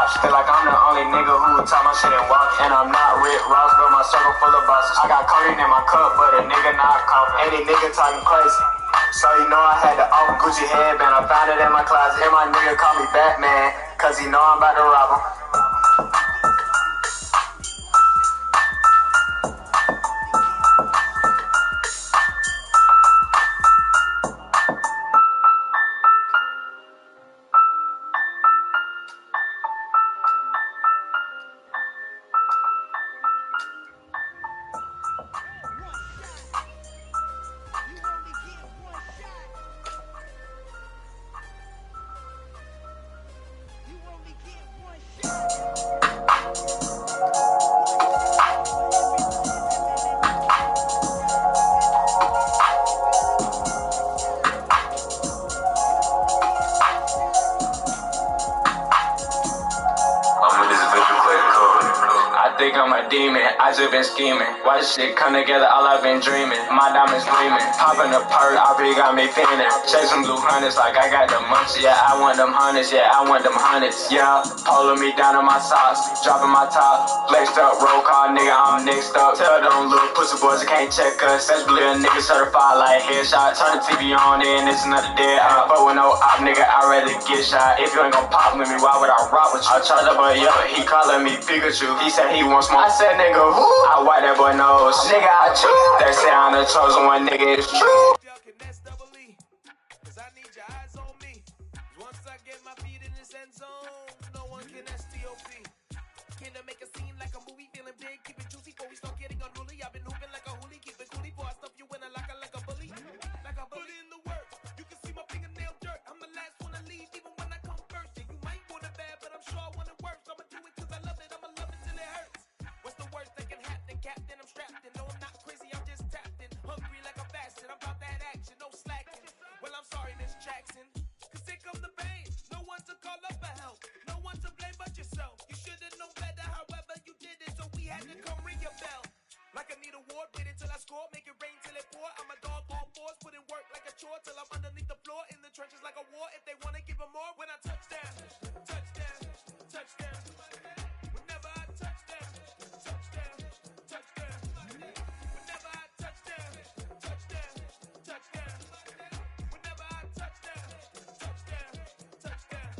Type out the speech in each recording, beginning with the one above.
watch. Feel like I'm the only nigga who taught my shit and walk. And I'm not Rick Ross, but my circle full of bosses. I got codeine in my cup, but a nigga not coughing. Any nigga talking crazy. So you know I had the off Gucci headband. I found it in my closet. And my nigga call me Batman, cause he know I'm about to rob him. I think I'm a demon, I just been scheming. Watch shit come together, all I've been dreaming. My diamonds gleaming, popping the perk, RP got me feeling. Chasing blue hundreds like I got the munchies. Yeah, I want them hundreds, yeah, I want them hundreds. Yeah, pulling me down on my socks, dropping my top, flexed up, roll call, nigga, I'm next up. Tell them little pussy boys they can't check us. Especially a nigga certified like headshot. Turn the TV on, then it's another dead op. But with no op, nigga, I'd rather get shot. If you ain't gon' pop with me, why would I rock with you? I charge up a yo, he calling me Pikachu. He said he wants smoke. I said, nigga, who? I wipe that boy nose. Nigga, I choose. They say I'm the chosen one, nigga, it's true. Cause I need your eyes on me. Once I get my feet in this end zone, no one can STOP. Can I make a scene like a movie? Feeling big, keep it juicy before we start getting unruly. I've been hooping like a hoolie, keep it coolie before I stuff you in a locker like a bully. Like a bully in the work. You can see my fingernail dirt. I'm the last one to leave, even when I come first. Yeah, you might want it bad, but I'm sure I want it worse. I'ma do it cause I love it, I'ma love it till it hurts. What's the worst that can happen? Captain, I'm strapped in. No, I'm not crazy, I'm just tapped in. Hungry like I'm fasting, I'm about that action, no slacking. Well, I'm sorry, Miss Jackson, cause here come the pain. No one to call up for help, no one to blame but yourself. You should've known better, however you did it, so we had to come ring your bell. Like I need a award, wait until I score, make it rain till it pour. I'm a dog all fours, put in work like a chore till I'm underneath the floor, in the trenches like a war. If they wanna give them more, when I touch down, touchdown, touchdown. Whenever I touch down, touchdown, touchdown. Whenever I touch down, touchdown, touchdown. Whenever I touch down, touchdown, touchdown.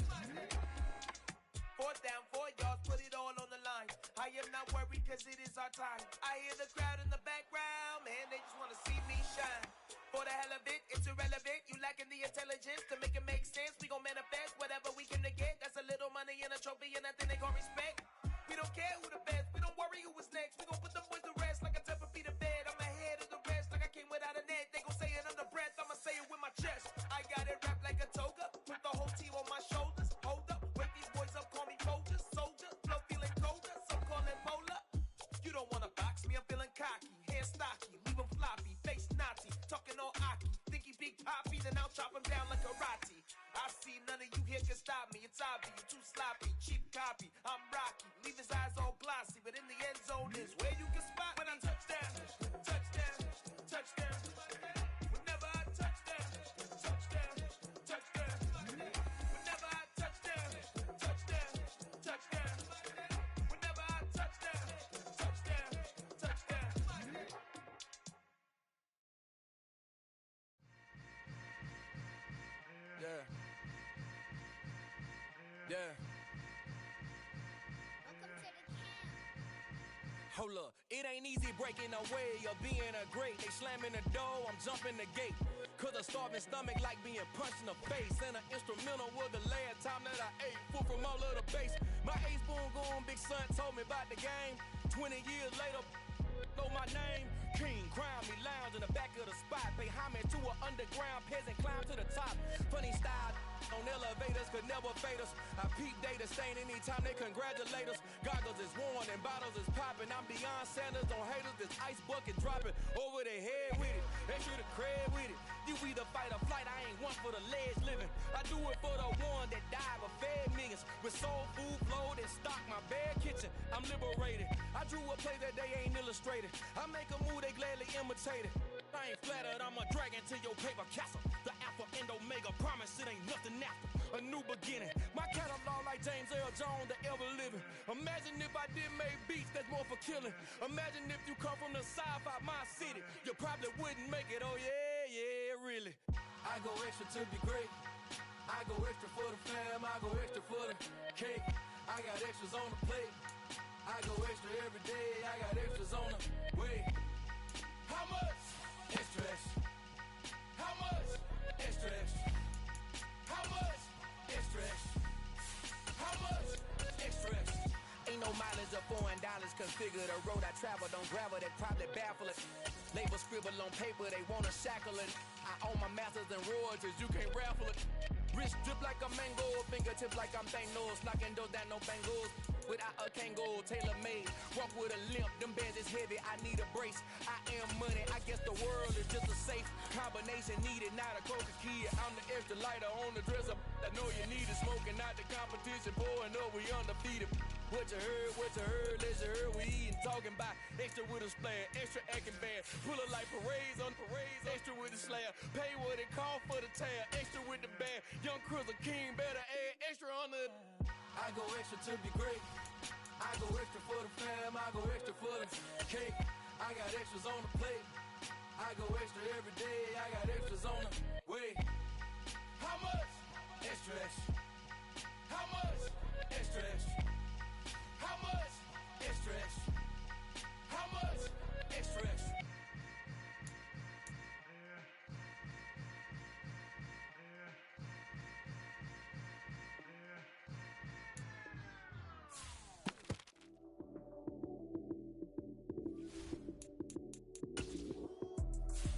Fourth down, 4 yards, put it all on the line. I am not worried cause it is our time. I hear the crowd in the background, man, they just wanna see me shine. For the hell of it, it's irrelevant. You lacking the intelligence to make it make sense. We gon' manifest whatever we came to get. That's a little money and a trophy and nothing they gon' respect. We don't care who the best, we don't worry who was next. We gon' put them boys to rest like a 10 feet of bed. I'm ahead of the rest like I came without a net. They gon' say it under breath, I'ma say it with my chest. I got it wrapped like a toga, put the whole team on my shoulders. Hold up, wake these boys up, call me soldier, soldier. Flow feeling colder, some call it polar. You don't wanna box me, I'm feeling cocky. Hair stocky, leave him floppy, face Nazi. Talking all aki, think he big poppy, then I'll chop him down like karate. I see none of you here can stop me, it's obvious, you too sloppy, cheap copy. I'm Rocky, leave his eyes all glossy, but in the end zone is where you can spot when I touch down, touchdown, touchdown. Whenever I touch down, touchdown, touchdown. Whenever I touch down, touchdown, touchdown. Whenever I touch down, touchdown, touchdown. Yeah. Yeah. Hold up, it ain't easy breaking away or being a great. They slamming the door, I'm jumping the gate. Cause a starving stomach like being punched in the face. And an instrumental was the last time that I ate. Food from all of the base. My ace boom goon, big son told me about the game. 20 years later, know my name. King, crown me, lounge in the back of the spot. Pay homage to an underground peasant, climb to the top. Funny style on elevators could never fade us. I peep data stain anytime they congratulate us. Goggles is worn and bottles is popping. I'm beyond Sanders on haters, this ice bucket dropping over their head with it. They should have cred with it. You either fight or flight, I ain't one for the ledge living. I do it for the one that died but fed millions. With soul food flowed and stocked my bare kitchen. I'm liberated. I drew a play that they ain't illustrated. I make a move, they gladly imitate it. I ain't flattered, I'm a dragon to your paper castle. The alpha and omega, promise it ain't nothing after. A new beginning. My My catalog like James Earl Jones, the ever living. Imagine if I did make beats that's more for killing. Imagine if you come from the south out my city, you probably wouldn't make it. Oh yeah, really. I go extra to be great. I go extra for the fam. I go extra for the cake. I got extras on the plate. I go extra every day. I got extras on the way. How much? Extra, extra. How much? Extra, extra. How much? Extra, extra. How much? Extra, extra. Ain't no mileage of $4, configure the road I travel. Don't gravel, that probably baffle it. Label scribble on paper, they wanna shackle it. I own my masters and royalties, you can't raffle it. Wrist drip like a mango, fingertips like I'm Thanos. Knocking those down, no bangles. Without a Kango, tailor-made. Walk with a limp, them bands is heavy, I need a brace. I am money, I guess the world is just a safe combination needed, not a coca key. I'm the extra lighter on the dresser. I know you need it, smoking out the competition, pouring up, we undefeated. What you heard, let's you heard, we eating, talking about extra with a splash, extra acting bad. Pull it like parades on parades, extra with the slab. Pay what it cost for the tab, extra with the bag. Young Cruiser King, better add extra on the. I go extra to be great. I go extra for the fam. I go extra for the cake. I got extras on the plate. I go extra every day. I got extras on the way. How much? Extra, extra. How much? Extra, extra. How much? Extra, extra. How much? Extra, extra.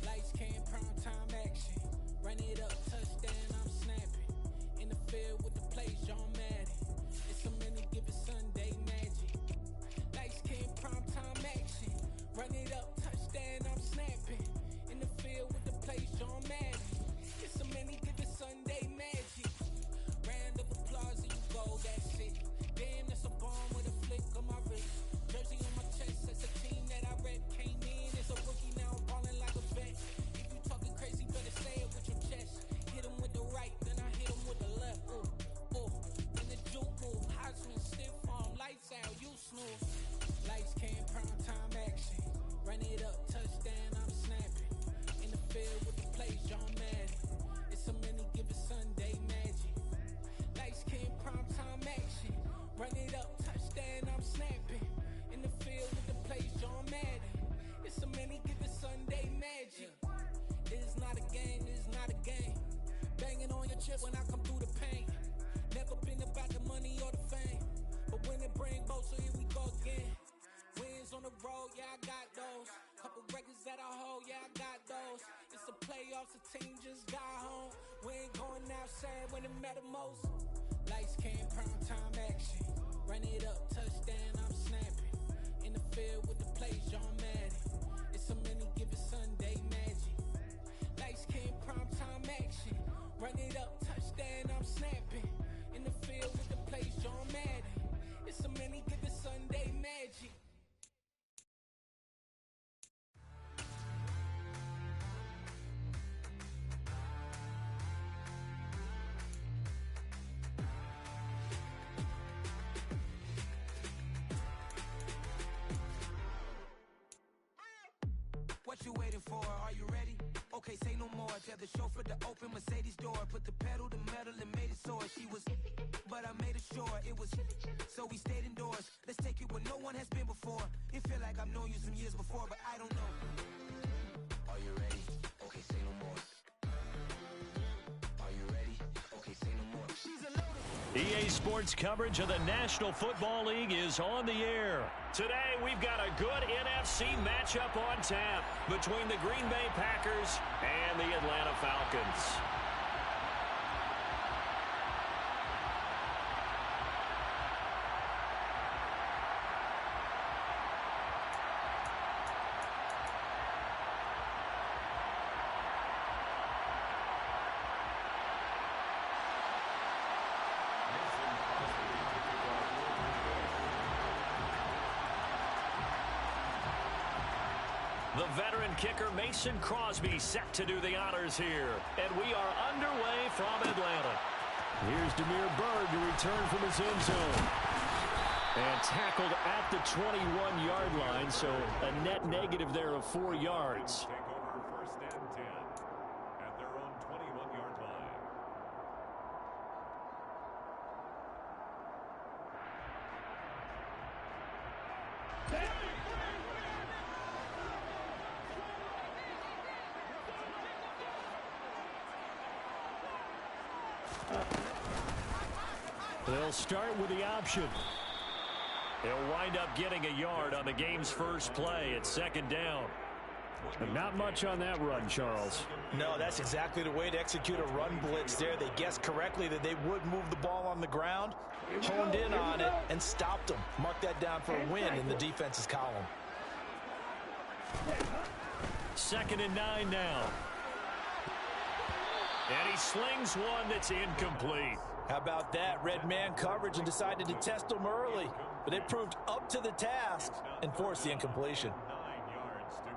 Lights came, prime time action. Run it up, touchdown, I'm snapping. In the field with the plays, John Madden. It's so many, give it Sunday magic. Lights came, prime time action. Run it up, touchdown, I'm snapping. In the field with the plays, John Madden. It's so many, give it Sunday magic. Round of applause and you go, that's it. Damn, that's a bomb with a flick on my wrist. Jersey on my chest, that's a team that I rep. Came in as a rookie, now I'm ballin' like a vet. If you talking crazy, better say it with your chest. Hit him with the right, then I hit him with the left. Ooh, ooh. Then the juke move, high swing, stiff arm, lights out, you snooze. Lights came, prime time action. Run it up, touchdown, I'm snapping. In the field with the plays, John Madden. It's so many, give it Sunday magic. Lights came, prime time action. Run it up, touchdown, I'm snapping. In the field with the plays, John Madden. It's so many, give it Sunday magic. It is not a game, it is not a game. Banging on your chest when I come through the pain. Never been about the money or the fame. But when it bring both, so here we go again. Wins on the road, yeah, I got those. Couple records that I hold, yeah, I got those. It's the playoffs, the team just got home. We ain't going outside when it matter most. Lights came, prime time action. Run it up, touchdown, I'm snapping. In the field with the plays, John Madden. It's so many, give it Sunday magic. Lights came, prime time action. Run it up, touchdown, I'm snapping. In the field with the plays, John Madden. It's so many, give it Sunday magic. What you waiting for? Are you ready? Okay, say no more. Tell the chauffeur to open Mercedes door. Put the pedal to metal and made it soar. She was, but I made it sure it was. So we stayed indoors. Let's take it where no one has been before. It feel like I've known you some years before, but I don't know. Are you ready? Okay, say no more. Are you ready? Okay, say no more. She's a loader. EA Sports coverage of the National Football League is on the air. Today, we've got a good NFC matchup on tap between the Green Bay Packers and the Atlanta Falcons. The veteran kicker Mason Crosby set to do the honors here. And we are underway from Atlanta. Here's Demir Bird to return from his end zone. And tackled at the 21-yard line, so a net negative there of 4 yards. Take over first and 10 at their own 21-yard line. They'll start with the option. They'll wind up getting a yard on the game's first play at second down. But not much on that run, Charles. No, that's exactly the way to execute a run blitz there. They guessed correctly that they would move the ball on the ground, honed in on it, and stopped them. Mark that down for a win in the defense's column. 2nd and 9 now. And he slings one that's incomplete. How about that? Red man coverage and decided to test them early. But it proved up to the task and forced the incompletion. 9 yards to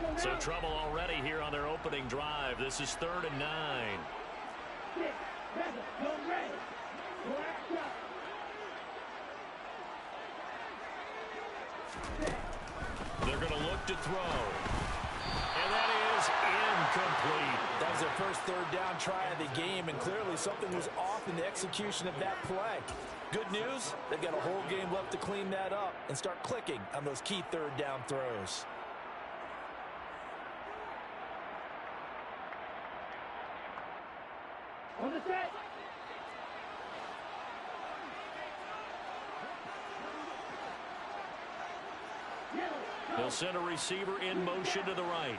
go. So trouble already here on their opening drive. This is 3rd and 9. They're going to look to throw. And that is incomplete. That was their first 3rd down try of the game, and clearly something was off in the execution of that play. Good news, they've got a whole game left to clean that up and start clicking on those key 3rd down throws. On the set. They'll send a receiver in motion to the right.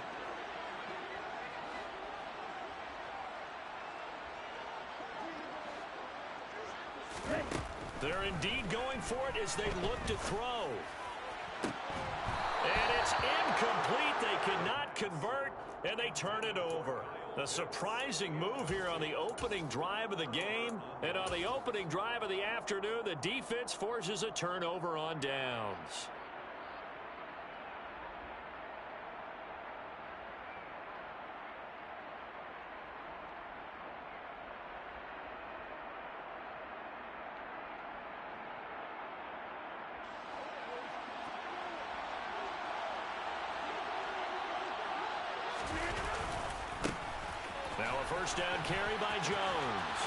They're indeed going for it as they look to throw. And it's incomplete. They cannot convert, and they turn it over. A surprising move here on the opening drive of the game. And on the opening drive of the afternoon, the defense forces a turnover on downs. Now a first down carry by Jones.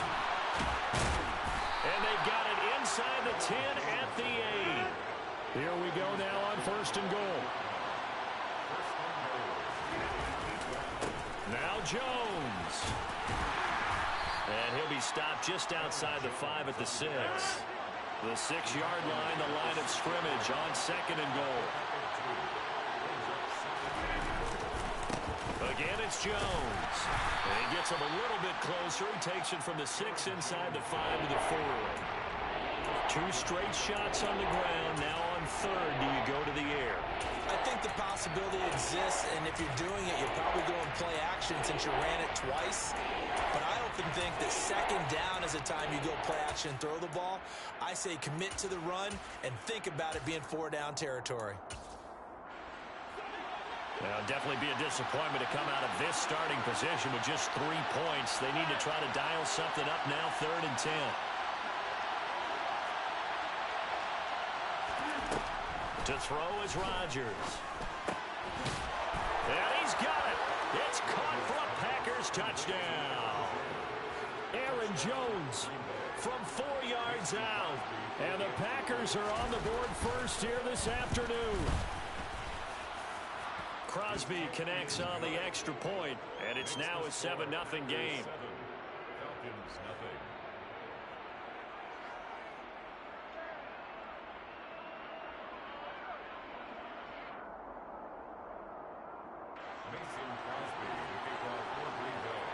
And they've got it inside the 10 at the 8. Here we go now on 1st and goal. Now Jones. And he'll be stopped just outside the 5 at the 6. The 6-yard line, the line of scrimmage on 2nd and goal. Again, it's Jones. And he gets him a little bit closer and takes it from the 6 inside the 5 to the 4. 2 straight shots on the ground. Now on 3rd, do you go to the air? I think the possibility exists, and if you're doing it, you're probably going play action since you ran it twice. But I often think that 2nd down is a time you go play action and throw the ball. I say commit to the run and think about it being 4-down territory. Well, definitely be a disappointment to come out of this starting position with just 3 points. They need to try to dial something up now, 3rd and 10. To throw is Rodgers. And he's got it. It's caught for a Packers touchdown. Aaron Jones from 4 yards out. And the Packers are on the board first here this afternoon. Crosby connects on the extra point, and it's now a 7-0 game. Falcons nothing. Mason Crosby to kick off for Green Bay.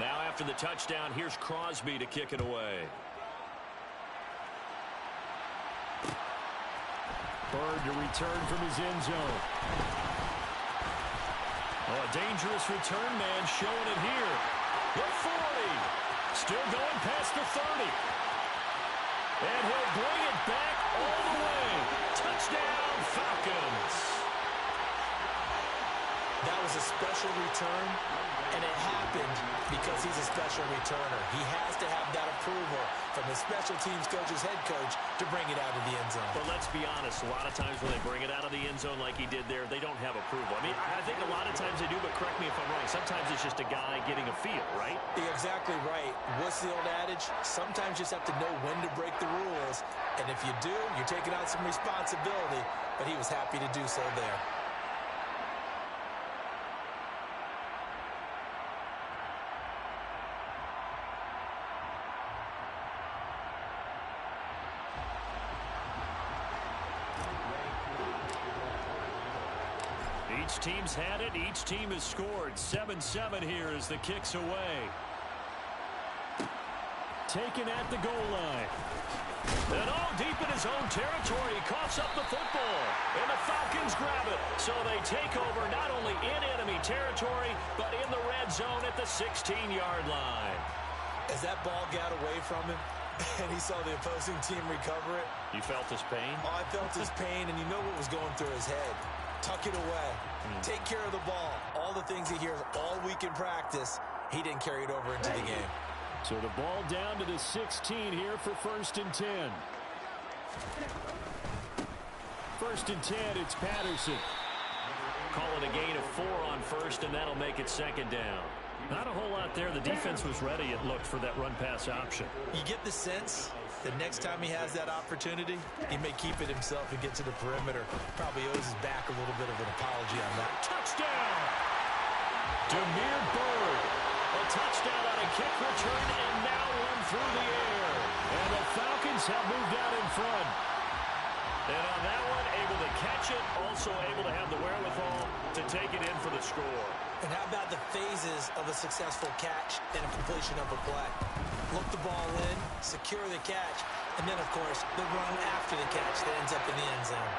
Now after the touchdown, here's Crosby to kick it away. Bird to return from his end zone. Oh, a dangerous return man showing it here. The 40. Still going past the 30. And he'll bring it back all the way. Touchdown, Falcons. That was a special return, and it happened because he's a special returner. He has to have that approval from his special teams coach's head coach to bring it out of the end zone. But let's be honest, a lot of times when they bring it out of the end zone like he did there, they don't have approval. I mean, I think a lot of times they do, but correct me if I'm wrong. Sometimes it's just a guy getting a feel, right? You're exactly right. What's the old adage? Sometimes you just have to know when to break the rules, and if you do, you're taking on some responsibility, but he was happy to do so there. Each team's had it. Each team has scored. 7-7 here as the kick's away. Taken at the goal line. And deep in his own territory. He coughs up the football. And the Falcons grab it. So they take over not only in enemy territory, but in the red zone at the 16-yard line. As that ball got away from him, and he saw the opposing team recover it. You felt his pain? Oh, I felt his pain, and you know what was going through his head. Tuck it away. Take care of the ball. All the things he hears all week in practice, he didn't carry it over into the game. So the ball down to the 16 here for 1st and 10. 1st and 10, it's Patterson. Call it a gain of 4 on 1st, and that'll make it 2nd down. Not a whole lot there. The defense was ready, it looked, for that run-pass option. You get the sense that next time he has that opportunity, he may keep it himself and get to the perimeter. Probably owes his back a little bit of an apology on that. Touchdown! Demir Bird. A touchdown on a kick return, and now one through the air. And the Falcons have moved out in front. And on that one, able to catch it, also able to have the wherewithal to take it in for the score. And how about the phases of a successful catch and a completion of a play? Look the ball in, secure the catch, and then, of course, the run after the catch that ends up in the end zone.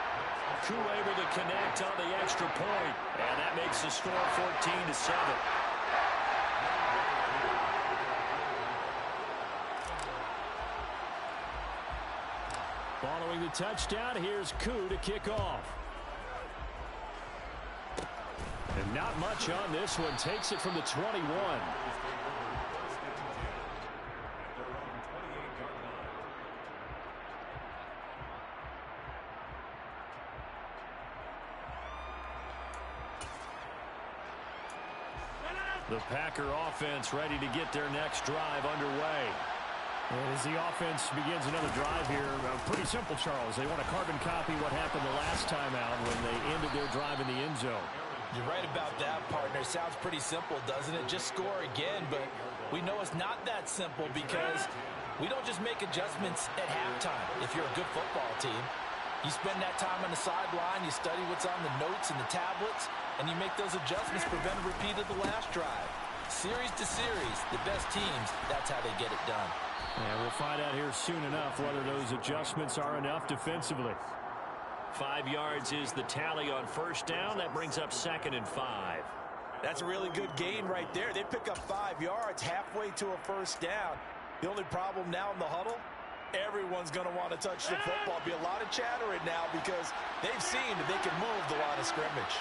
Koo able to connect on the extra point, and that makes the score 14-7. Following the touchdown, here's Koo to kick off. And not much on this one. Takes it from the 21. The Packer offense ready to get their next drive underway. And as the offense begins another drive here, pretty simple, Charles. They want to carbon copy what happened the last time out when they ended their drive in the end zone. You're right about that, partner. Sounds pretty simple, doesn't it? Just score again, but we know it's not that simple because we don't just make adjustments at halftime. If you're a good football team, you spend that time on the sideline, you study what's on the notes and the tablets, and you make those adjustments, prevent a repeat of the last drive. Series to series, the best teams, that's how they get it done. And we'll find out here soon enough whether those adjustments are enough defensively. 5 yards is the tally on 1st down. That brings up 2nd and 5. That's a really good gain right there. They pick up 5 yards halfway to a 1st down. The only problem now in the huddle, everyone's going to want to touch the football. Be a lot of chattering now because they've seen that they can move the line of scrimmage.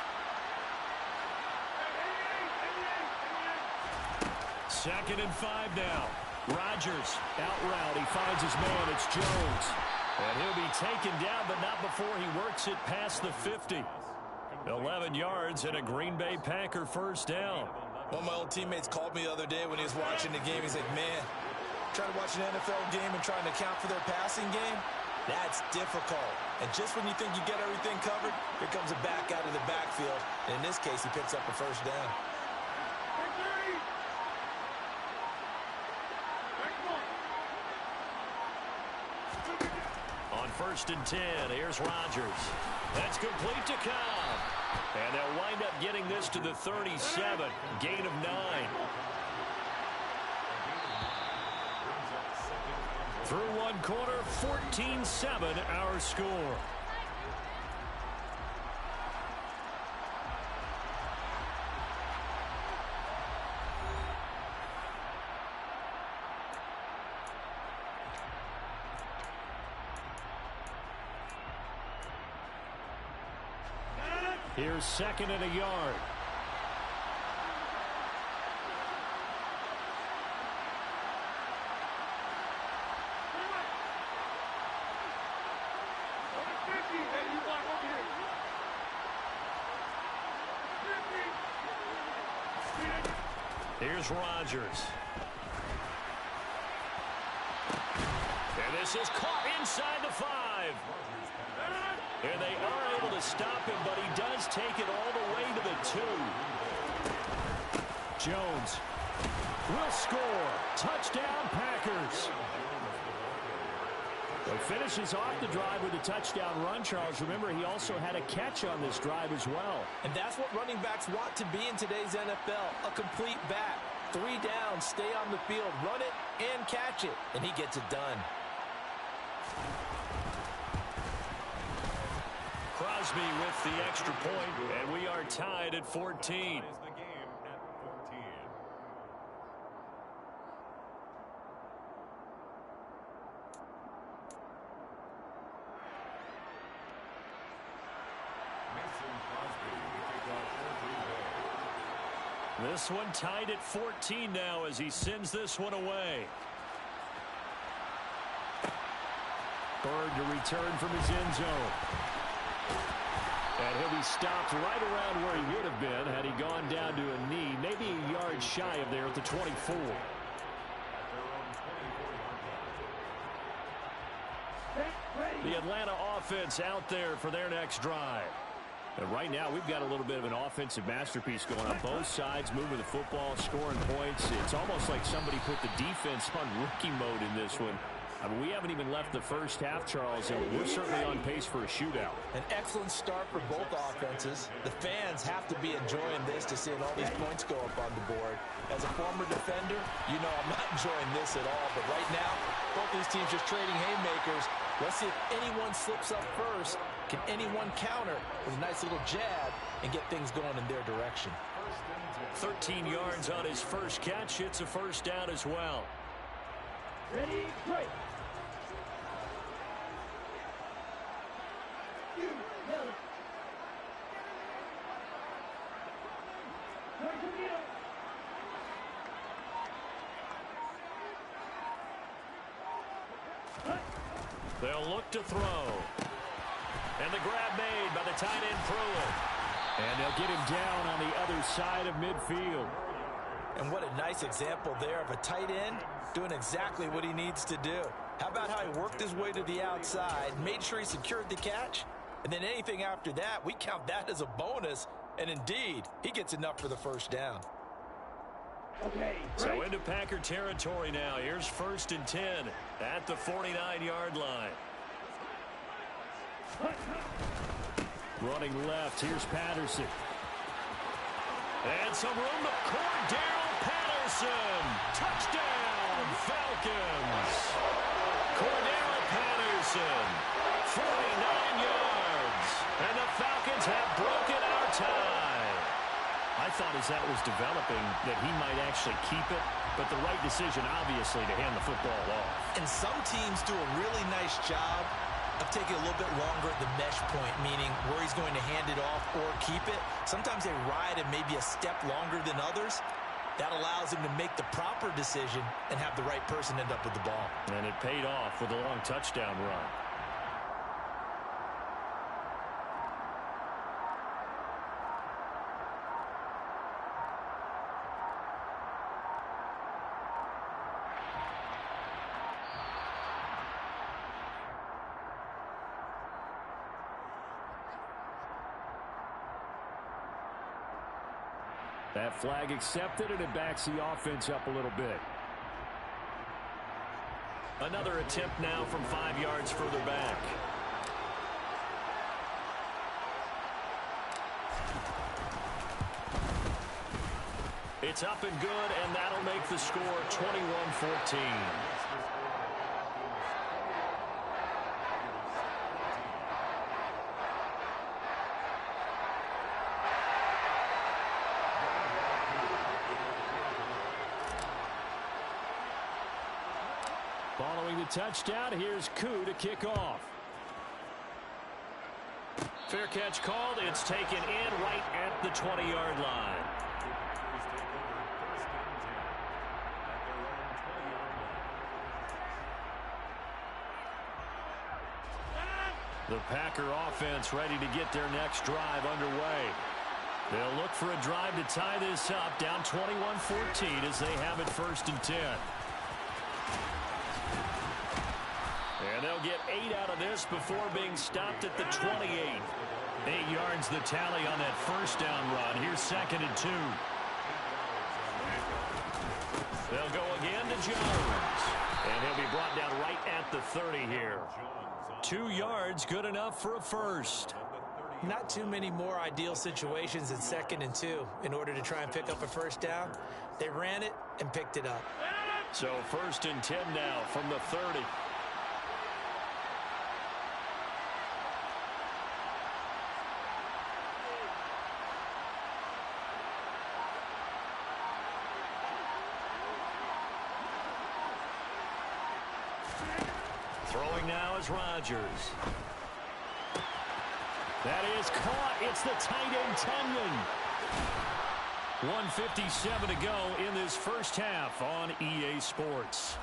2nd and 5 now. Rodgers out route. He finds his man. It's Jones. And he'll be taken down, but not before he works it past the 50. 11 yards and a Green Bay Packer 1st down. One of my old teammates called me the other day when he was watching the game. He's like, man, trying to watch an NFL game and trying to account for their passing game, that's difficult. And just when you think you get everything covered, here comes a back out of the backfield. And in this case, he picks up a 1st down. On 1st and 10, here's Rodgers. That's complete to Cobb. And they'll wind up getting this to the 37. Gain of 9. Through one quarter, 14-7 our score. Here's 2nd and a yard. Here's Rodgers. And this is caught inside the 5. And they are able to stop him, but he does take it all the way to the 2. Jones will score. Touchdown, Packers. He finishes off the drive with a touchdown run, Charles. Remember, he also had a catch on this drive as well. And that's what running backs want to be in today's NFL, a complete back. 3 down, stay on the field, run it, and catch it. And he gets it done. Crosby with the extra point, and we are tied at 14. This one tied at 14 now as he sends this one away. Bird to return from his end zone. And he'll be stopped right around where he would have been had he gone down to a knee, maybe a yard shy of there at the 24. The Atlanta offense out there for their next drive. And right now, we've got a little bit of an offensive masterpiece going on both sides, moving the football, scoring points. It's almost like somebody put the defense on rookie mode in this one. I mean, we haven't even left the first half, Charles, and we're certainly on pace for a shootout. An excellent start for both offenses. The fans have to be enjoying this to seeing all these points go up on the board. As a former defender, you know I'm not enjoying this at all. But right now, both these teams just trading haymakers. Let's see if anyone slips up first. Can anyone counter with a nice little jab and get things going in their direction? 13 yards on his first catch. It's a first down as well. Ready, break. They'll look to throw. And the grab made by the tight end Pruitt. And they'll get him down on the other side of midfield. And what a nice example there of a tight end doing exactly what he needs to do. How about how he worked his way to the outside, made sure he secured the catch, and then anything after that, we count that as a bonus. And indeed, he gets enough for the first down. Okay, so into Packer territory now. Here's 1st and 10 at the 49-yard line. Running left, here's Patterson. And some room to Cordero Patterson. Touchdown, Falcons. Cordero Patterson, 49 yards. And the Falcons have broken our tie. I thought as that was developing that he might actually keep it, but the right decision, obviously, to hand the football off. And some teams do a really nice job of taking a little bit longer at the mesh point, meaning where he's going to hand it off or keep it. Sometimes they ride it maybe a step longer than others. That allows him to make the proper decision and have the right person end up with the ball. And it paid off with a long touchdown run. That flag accepted, and it backs the offense up a little bit. Another attempt now from 5 yards further back. It's up and good, and that'll make the score 21-14. Following the touchdown, here's Koo to kick off. Fair catch called. It's taken in right at the 20-yard line. The Packer offense ready to get their next drive underway. They'll look for a drive to tie this up, down 21-14 as they have it 1st and 10. And they'll get 8 out of this before being stopped at the 28. 8 yards the tally on that 1st down run. Here's 2nd and 2. They'll go again to Jones. And he'll be brought down right at the 30 here. 2 yards, good enough for a first. Not too many more ideal situations in 2nd and 2 in order to try and pick up a 1st down. They ran it and picked it up. So 1st and 10 now from the 30. Throwing now is Rodgers. That is caught. It's the tight end, Tunyon. 1:57 to go in this 1st half on EA Sports.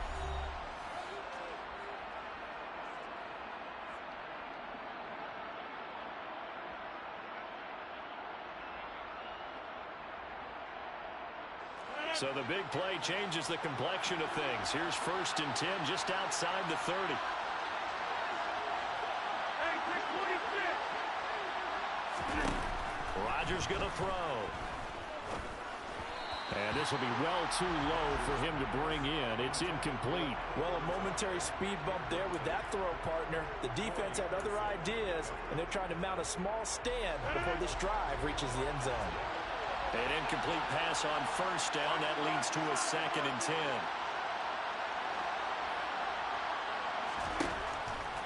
So the big play changes the complexion of things. Here's 1st and 10 just outside the 30. Rodgers going to throw. And this will be well too low for him to bring in. It's incomplete. Well, a momentary speed bump there with that throw, partner. The defense had other ideas, and they're trying to mount a small stand before this drive reaches the end zone. An incomplete pass on 1st down. That leads to a 2nd and 10.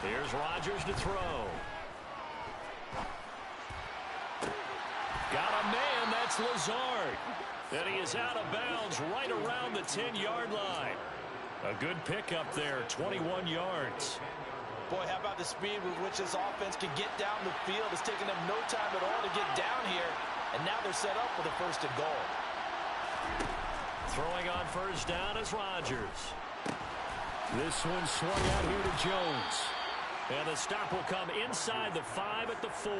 Here's Rodgers to throw. Got a man. That's Lazard. And he is out of bounds right around the 10-yard line. A good pickup there, 21 yards. Boy, how about the speed with which this offense can get down the field? It's taking them no time at all to get down here. And now they're set up for the 1st and goal. Throwing on 1st down is Rodgers. This one swung out here to Jones. And the stop will come inside the 5 at the 4.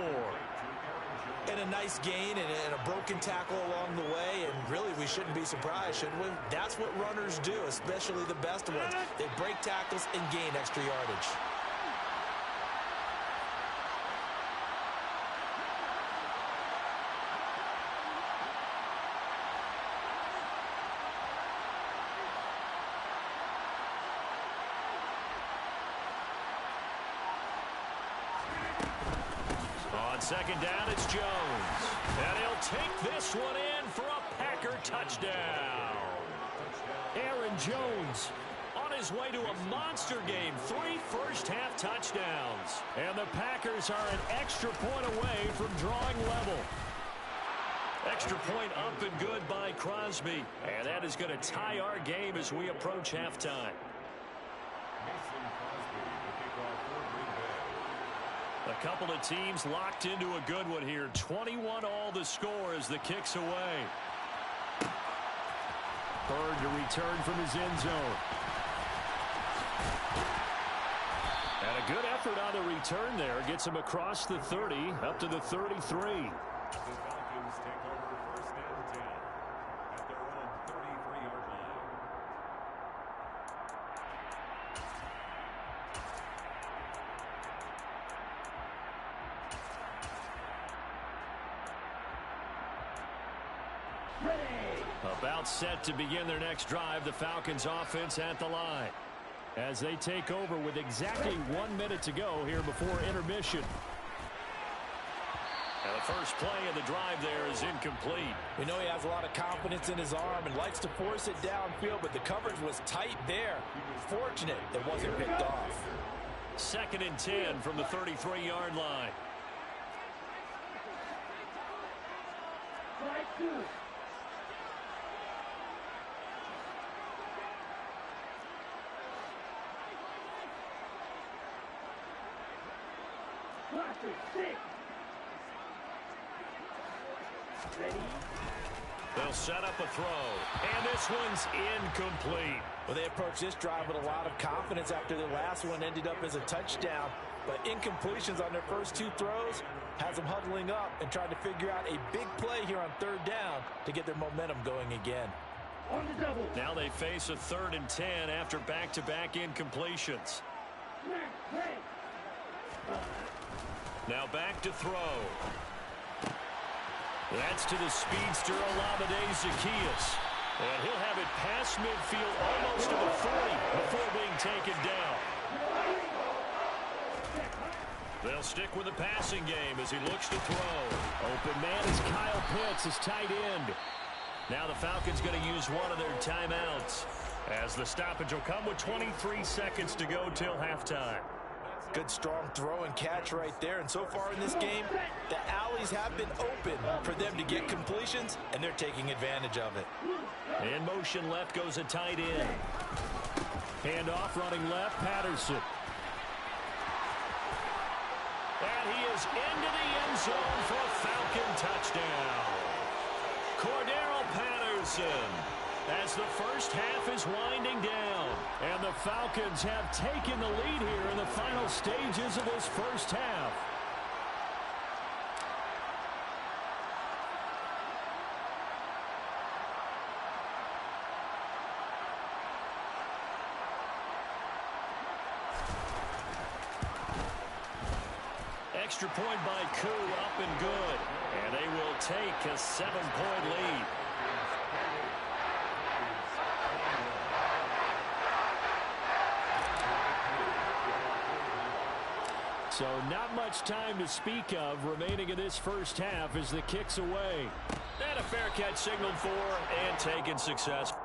And a nice gain and a broken tackle along the way. And really, we shouldn't be surprised, should we? That's what runners do, especially the best ones. They break tackles and gain extra yardage. On 2nd down, it's Jones. And he'll take this one in for a Packer touchdown. Aaron Jones on his way to a monster game. 3 first-half touchdowns. And the Packers are an extra point away from drawing level. Extra point up and good by Crosby. And that is going to tie our game as we approach halftime. A couple of teams locked into a good one here. 21 all the score as the kick's away. Bird to return from his end zone. And a good effort on the return there. Gets him across the 30 up to the 33. The Falcons take over 1st and 10 at their own 33-yard line. About set to begin their next drive. The Falcons offense at the line as they take over with exactly 1 minute to go here before intermission. And the first play of the drive there is incomplete. We know he has a lot of confidence in his arm and likes to force it downfield, but the coverage was tight there. Fortunate that wasn't picked off. 2nd and 10 from the 33-yard line. Strike 2. They'll set up a throw. And this one's incomplete. Well, they approached this drive with a lot of confidence after their last one ended up as a touchdown. But incompletions on their first two throws has them huddling up and trying to figure out a big play here on third down to get their momentum going again. On the double. Now they face a 3rd and 10 after back-to-back incompletions. Now back to throw. That's to the speedster, Olamide Zaccheaus. And he'll have it past midfield almost to the 40 before being taken down. They'll stick with the passing game as he looks to throw. Open man is Kyle Pitts, his tight end. Now the Falcons going to use one of their timeouts as the stoppage will come with 23 seconds to go till halftime. Good strong throw and catch right there. And so far in this game, the alleys have been open for them to get completions, and they're taking advantage of it. In motion left goes a tight end. Hand off running left, Patterson. And he is into the end zone for a Falcon touchdown. Cordero Patterson, as the first half is winding down. And the Falcons have taken the lead here in the final stages of this first half. Extra point by Koo, up and good. And they will take a 7-point lead. So not much time to speak of remaining in this first half as the kick's away. And a fair catch signaled for and taken successfully.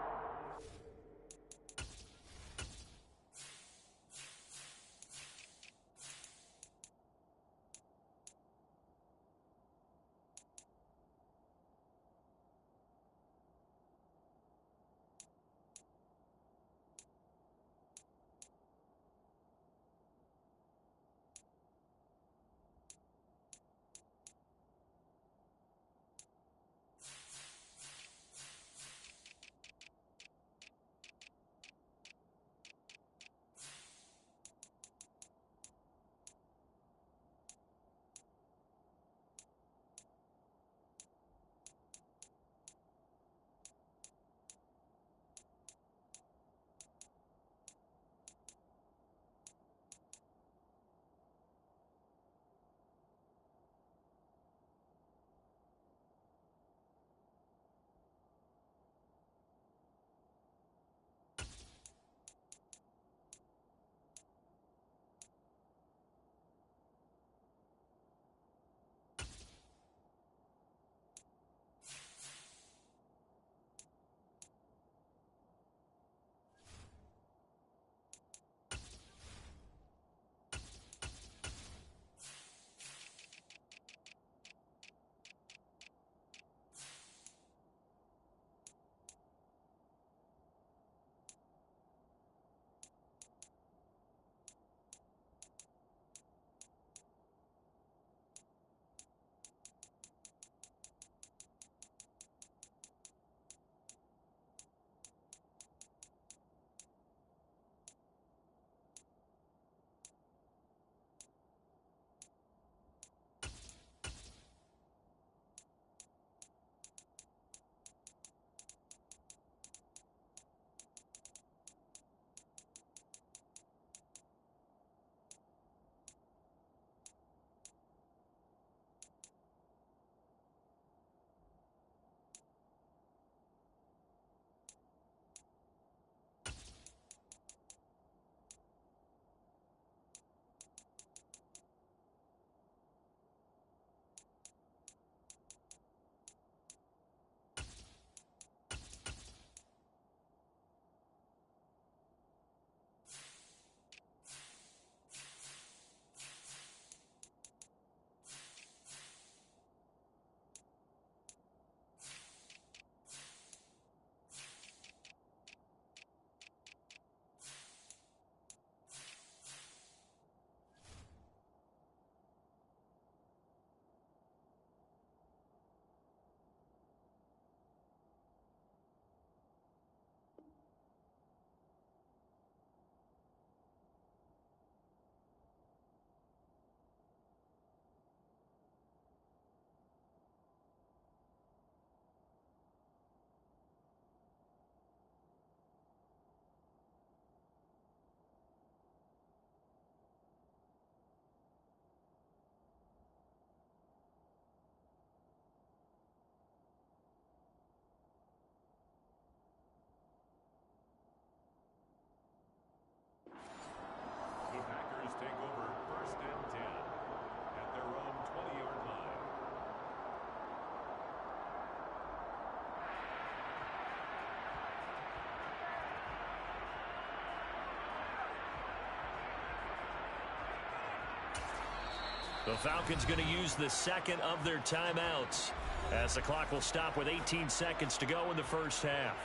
The Falcons going to use the second of their timeouts as the clock will stop with 18 seconds to go in the first half.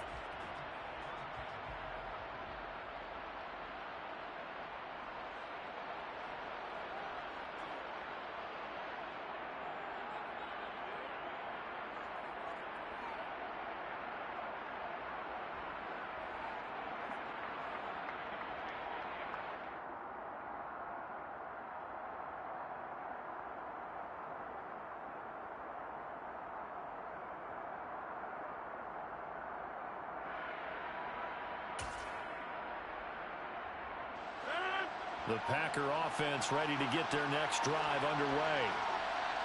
The Packer offense ready to get their next drive underway.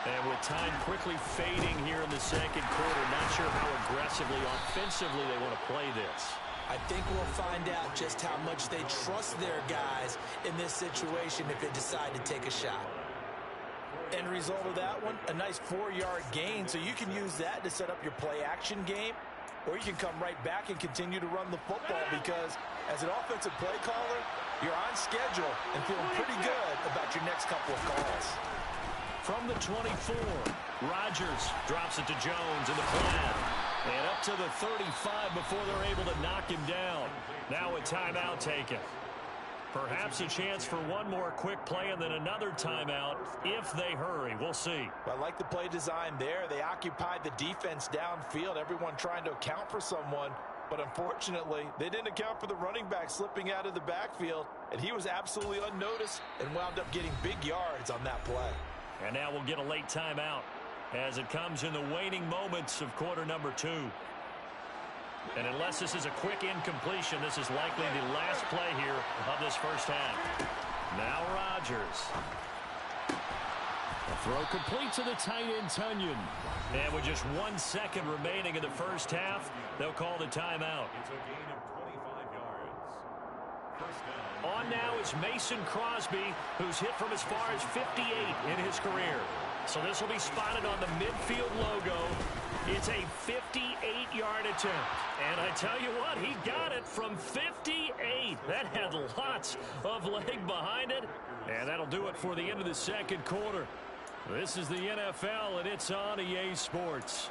And with time quickly fading here in the second quarter, not sure how aggressively, offensively they want to play this. I think we'll find out just how much they trust their guys in this situation if they decide to take a shot. End result of that one, a nice 4-yard gain, so you can use that to set up your play-action game, or you can come right back and continue to run the football because as an offensive play caller, you're on schedule and feeling pretty good about your next couple of calls. From the 24, Rodgers drops it to Jones in the flat. And up to the 35 before they're able to knock him down. Now a timeout taken. Perhaps a chance for one more quick play and then another timeout if they hurry. We'll see. I like the play design there. They occupied the defense downfield, everyone trying to account for someone. But unfortunately, they didn't account for the running back slipping out of the backfield, and he was absolutely unnoticed and wound up getting big yards on that play. And now we'll get a late timeout as it comes in the waning moments of quarter number 2. And unless this is a quick incompletion, this is likely the last play here of this first half. Now Rodgers. The throw complete to the tight end, Tunyon. And with just 1 second remaining in the first half, they'll call the timeout. It's a gain of 25 yards. First down. On now is Mason Crosby, who's hit from as far as 58 in his career. So this will be spotted on the midfield logo. It's a 58-yard attempt. And I tell you what, he got it from 58. That had lots of leg behind it. And that'll do it for the end of the second quarter. This is the NFL, and it's on EA Sports.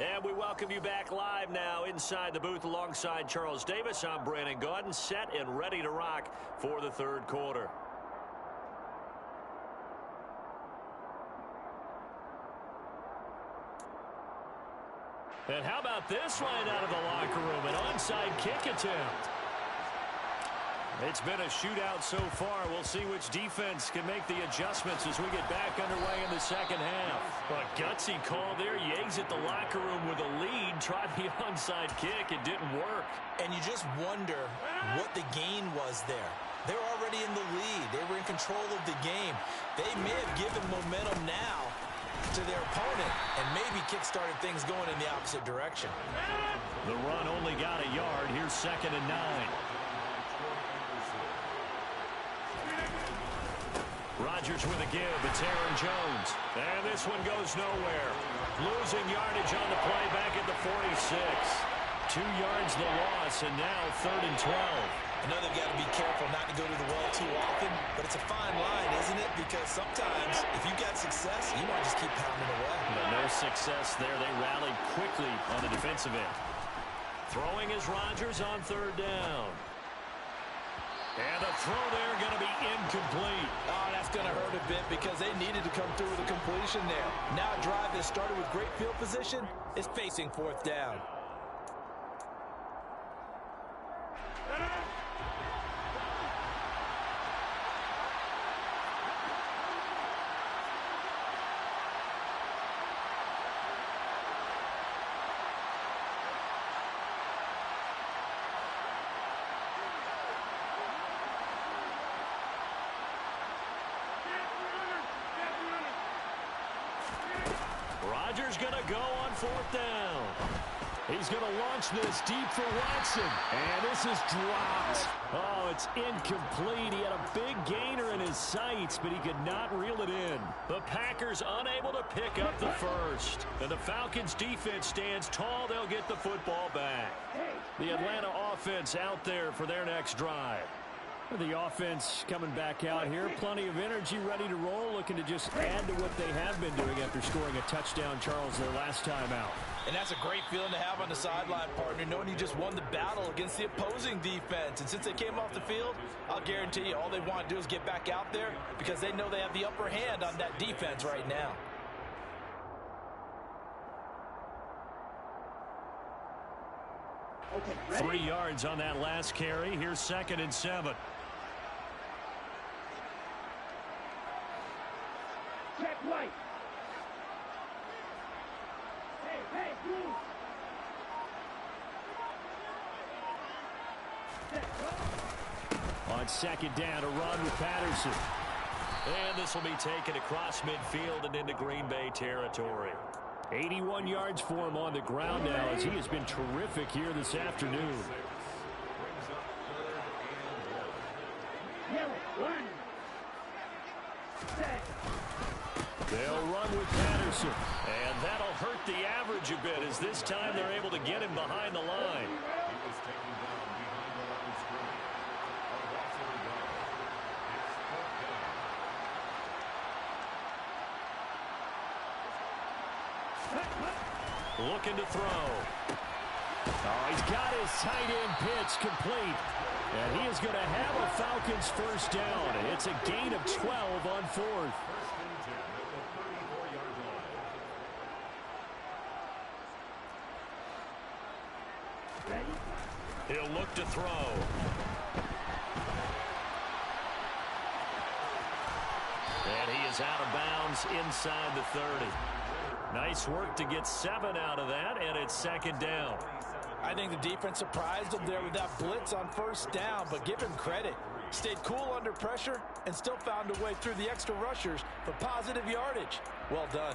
And we welcome you back live now inside the booth alongside Charles Davis. I'm Brandon Gaudin, set and ready to rock for the third quarter. And how about this line out of the locker room? An onside kick attempt. It's been a shootout so far. We'll see which defense can make the adjustments as we get back underway in the second half. A gutsy call there. Yates at the locker room with a lead. Tried the onside kick. It didn't work. And you just wonder what the gain was there. They're already in the lead. They were in control of the game. They may have given momentum now to their opponent and maybe kick-started things going in the opposite direction. The run only got a yard. Here's 2nd and 9. Rodgers with a give. It's Aaron Jones. And this one goes nowhere. Losing yardage on the play back at the 46. 2 yards the loss, and now 3rd and 12. I know they've got to be careful not to go to the well too often, but it's a fine line, isn't it? Because sometimes if you've got success, you want to just keep pounding away. But no success there. They rallied quickly on the defensive end. Throwing is Rodgers on 3rd down. And the throw there going to be incomplete. Oh, that's going to hurt a bit because they needed to come through with a completion there. Now a drive that started with great field position is facing 4th down. Rodgers going to go on 4th down. He's going to launch this deep for Watson. And this is dropped. Oh, it's incomplete. He had a big gainer in his sights, but he could not reel it in. The Packers unable to pick up the first. And the Falcons defense stands tall. They'll get the football back. The Atlanta offense out there for their next drive. The offense coming back out here. Plenty of energy, ready to roll, looking to just add to what they have been doing after scoring a touchdown, Charles, their last time out. And that's a great feeling to have on the sideline, partner, knowing you just won the battle against the opposing defense. And since they came off the field, I'll guarantee you all they want to do is get back out there because they know they have the upper hand on that defense right now. Okay, 3 yards on that last carry. Here's 2nd and 7. check right. Hey, move. On 2nd down, a run with Patterson. And this will be taken across midfield and into Green Bay territory. 81 yards for him on the ground now as he has been terrific here this afternoon. They'll run with Patterson. And that'll hurt the average a bit as this time they're able to get him behind the line. Looking to throw. Oh, he's got his tight end pitch complete. And he is going to have a Falcons first down. It's a gain of 12 on 4th. He'll look to throw. And he is out of bounds inside the 30. Nice work to get 7 out of that, and it's 2nd down. I think the defense surprised him there with that blitz on 1st down, but give him credit. Stayed cool under pressure and still found a way through the extra rushers for positive yardage. Well done.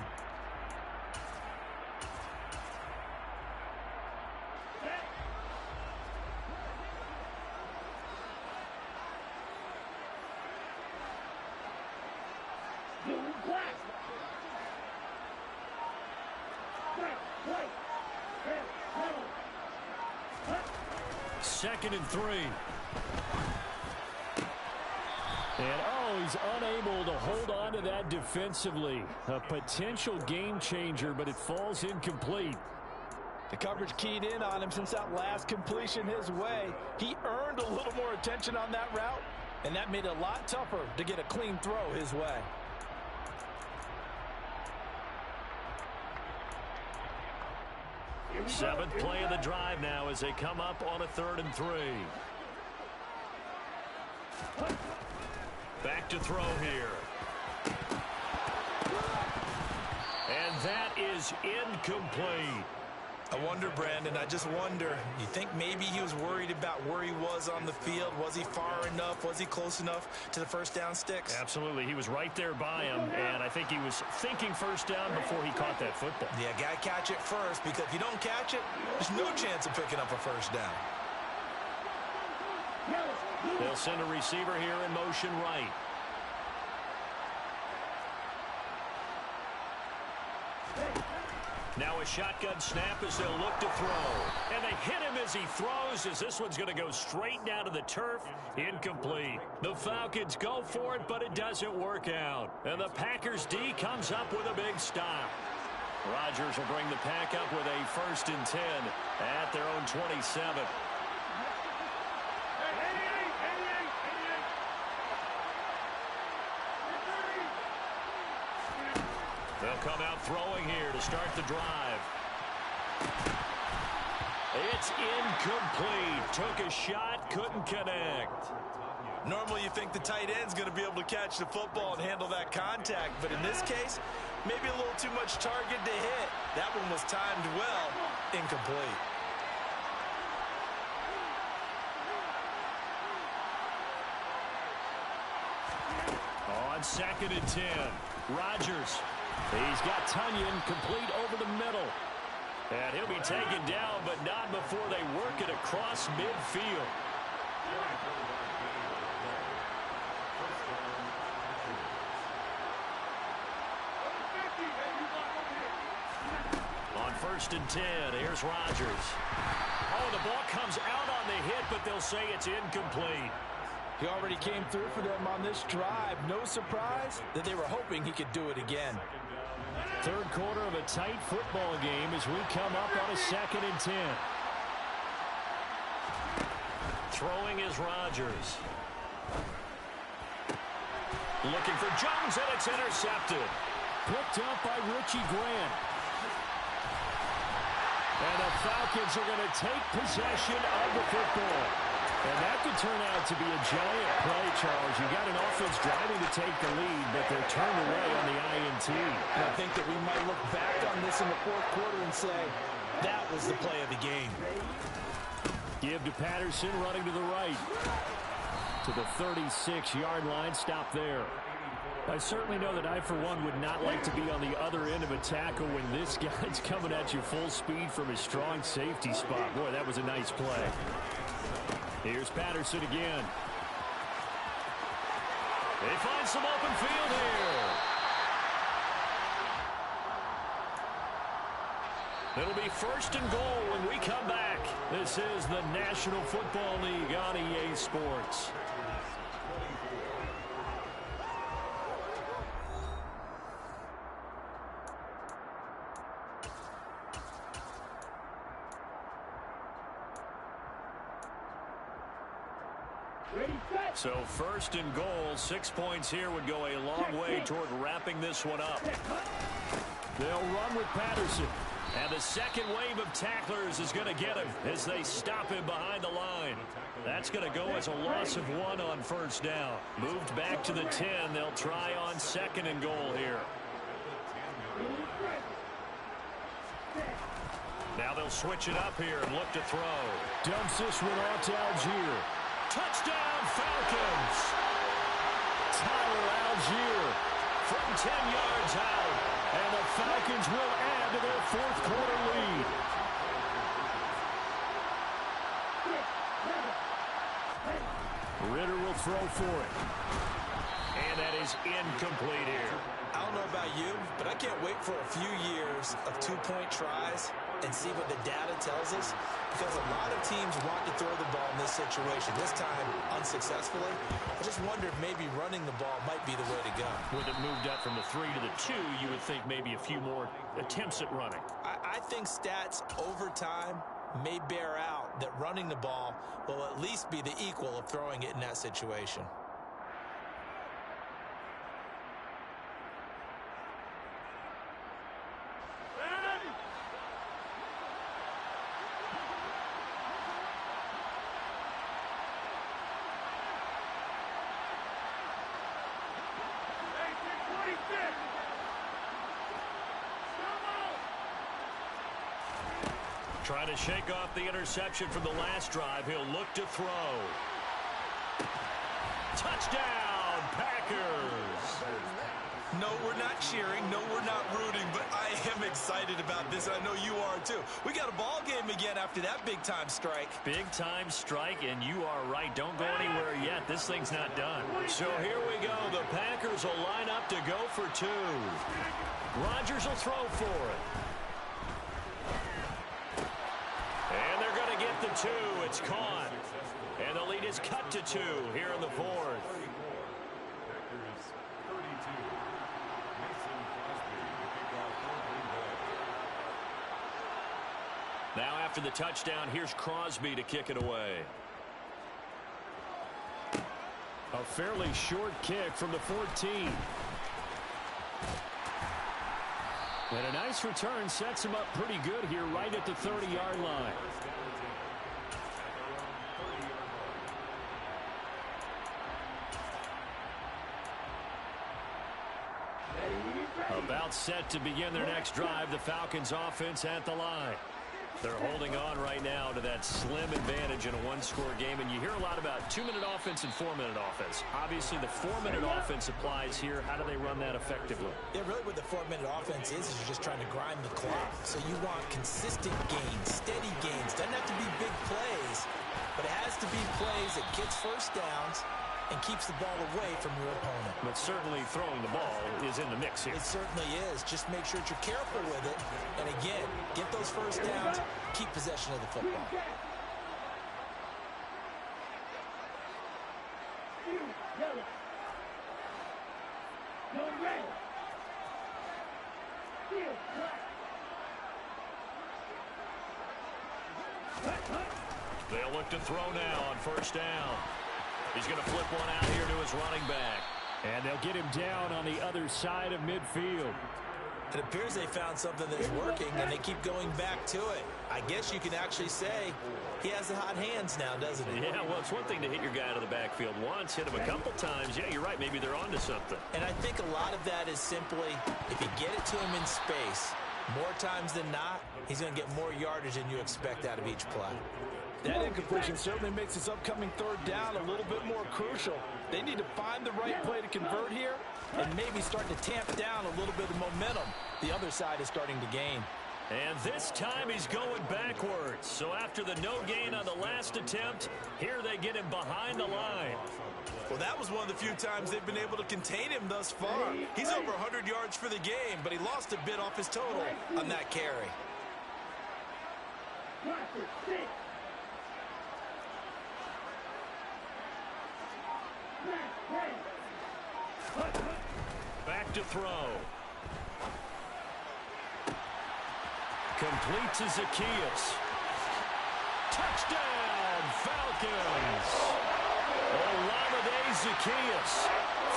Second and 3. And, oh, he's unable to hold on to that defensively. A potential game changer, but it falls incomplete. The coverage keyed in on him since that last completion his way. He earned a little more attention on that route, and that made it a lot tougher to get a clean throw his way. Seventh play of the drive now as they come up on a 3rd and 3. Back to throw here. And that is incomplete. I wonder, Brandon, I just wonder, you think maybe he was worried about where he was on the field? Was he far enough? Was he close enough to the first down sticks? Absolutely. He was right there by him, and I think he was thinking first down before he caught that football. Yeah, got to catch it first, because if you don't catch it, there's no chance of picking up a first down. They'll send a receiver here in motion right. Now a shotgun snap as they'll look to throw. And they hit him as he throws, as this one's going to go straight down to the turf. Incomplete. The Falcons go for it, but it doesn't work out. And the Packers D comes up with a big stop. Rodgers will bring the Pack up with a 1st and 10 at their own 27. They'll come out throwing here to start the drive. It's incomplete. Took a shot, couldn't connect. Normally you think the tight end's going to be able to catch the football and handle that contact, but in this case, maybe a little too much target to hit. That one was timed well, incomplete. On 2nd and 10, Rodgers He's got Tunyon complete over the middle. And he'll be taken down, but not before they work it across midfield. On 1st and 10, here's Rodgers. Oh, the ball comes out on the hit, but they'll say it's incomplete. He already came through for them on this drive. No surprise that they were hoping he could do it again. Third quarter of a tight football game as we come up on a 2nd and 10. Throwing is Rodgers. Looking for Jones, and it's intercepted. Picked up by Richie Grant. And the Falcons are going to take possession of the football. And that could turn out to be a giant play, Charles. You got an offense driving to take the lead, but they're turned away on the INT. And I think that we might look back on this in the 4th quarter and say, that was the play of the game. Give to Patterson, running to the right. To the 36-yard line, stop there. I certainly know that I, for one, would not like to be on the other end of a tackle when this guy's coming at you full speed from his strong safety spot. Boy, that was a nice play. Here's Patterson again. They find some open field here. It'll be 1st and goal when we come back. This is the National Football League on EA Sports. So 1st and goal, 6 points here would go a long way toward wrapping this one up. They'll run with Patterson. And the second wave of tacklers is going to get him as they stop him behind the line. That's going to go as a loss of 1 on 1st down. Moved back to the 10. They'll try on 2nd and goal here. Now they'll switch it up here and look to throw. Dumps this one off to Algier. Touchdown, Falcons! Tyler Algier from 10 yards out. And the Falcons will add to their 4th quarter lead. Ritter will throw for it. And that is incomplete here. I don't know about you, but I can't wait for a few years of 2-point tries and see what the data tells us, because a lot of teams want to throw the ball in this situation. This time, unsuccessfully. I just wonder if maybe running the ball might be the way to go. With it moved up from the 3 to the 2, you would think maybe a few more attempts at running. I think stats over time may bear out that running the ball will at least be the equal of throwing it in that situation. Trying to shake off the interception from the last drive. He'll look to throw. Touchdown, Packers! No, we're not cheering. No, we're not rooting, but I am excited about this. I know you are too. We got a ball game again after that big-time strike. Big-time strike, and you are right. Don't go anywhere yet. This thing's not done. So here we go. The Packers will line up to go for 2. Rodgers will throw for it. And they're going to get the 2. It's caught. And the lead is cut to 2 here in the 4th. Now after the touchdown, here's Crosby to kick it away. A fairly short kick from the 14. And a nice return sets him up pretty good here right at the 30-yard line. About set to begin their next drive, the Falcons offense at the line. They're holding on right now to that slim advantage in a one-score game, and you hear a lot about 2-minute offense and 4-minute offense. Obviously, the 4-minute offense applies here. How do they run that effectively? Yeah, really what the 4-minute offense is you're just trying to grind the clock. So you want consistent gains, steady gains. Doesn't have to be big plays, but it has to be plays that gets first downs and keeps the ball away from your opponent. But certainly throwing the ball is in the mix here. It certainly is. Just make sure that you're careful with it. And again, get those first downs, keep possession of the football. They'll look to throw now on first down. He's going to flip one out here to his running back. And they'll get him down on the other side of midfield. It appears they found something that's working, and they keep going back to it. I guess you can actually say he has the hot hands now, doesn't he? Yeah, well, it's one thing to hit your guy out of the backfield once, hit him a couple times. Yeah, you're right. Maybe they're onto something. And I think a lot of that is simply if you get it to him in space, more times than not, he's going to get more yardage than you expect out of each play. That incompletion certainly makes this upcoming third down a little bit more crucial. They need to find the right play to convert here and maybe start to tamp down a little bit of momentum. The other side is starting to gain. And this time he's going backwards. So after the no gain on the last attempt, here they get him behind the line. Well, that was one of the few times they've been able to contain him thus far. He's over 100 yards for the game, but he lost a bit off his total on that carry. Back to throw. Complete to Zacchaeus. Touchdown, Falcons. Olamide Zacchaeus,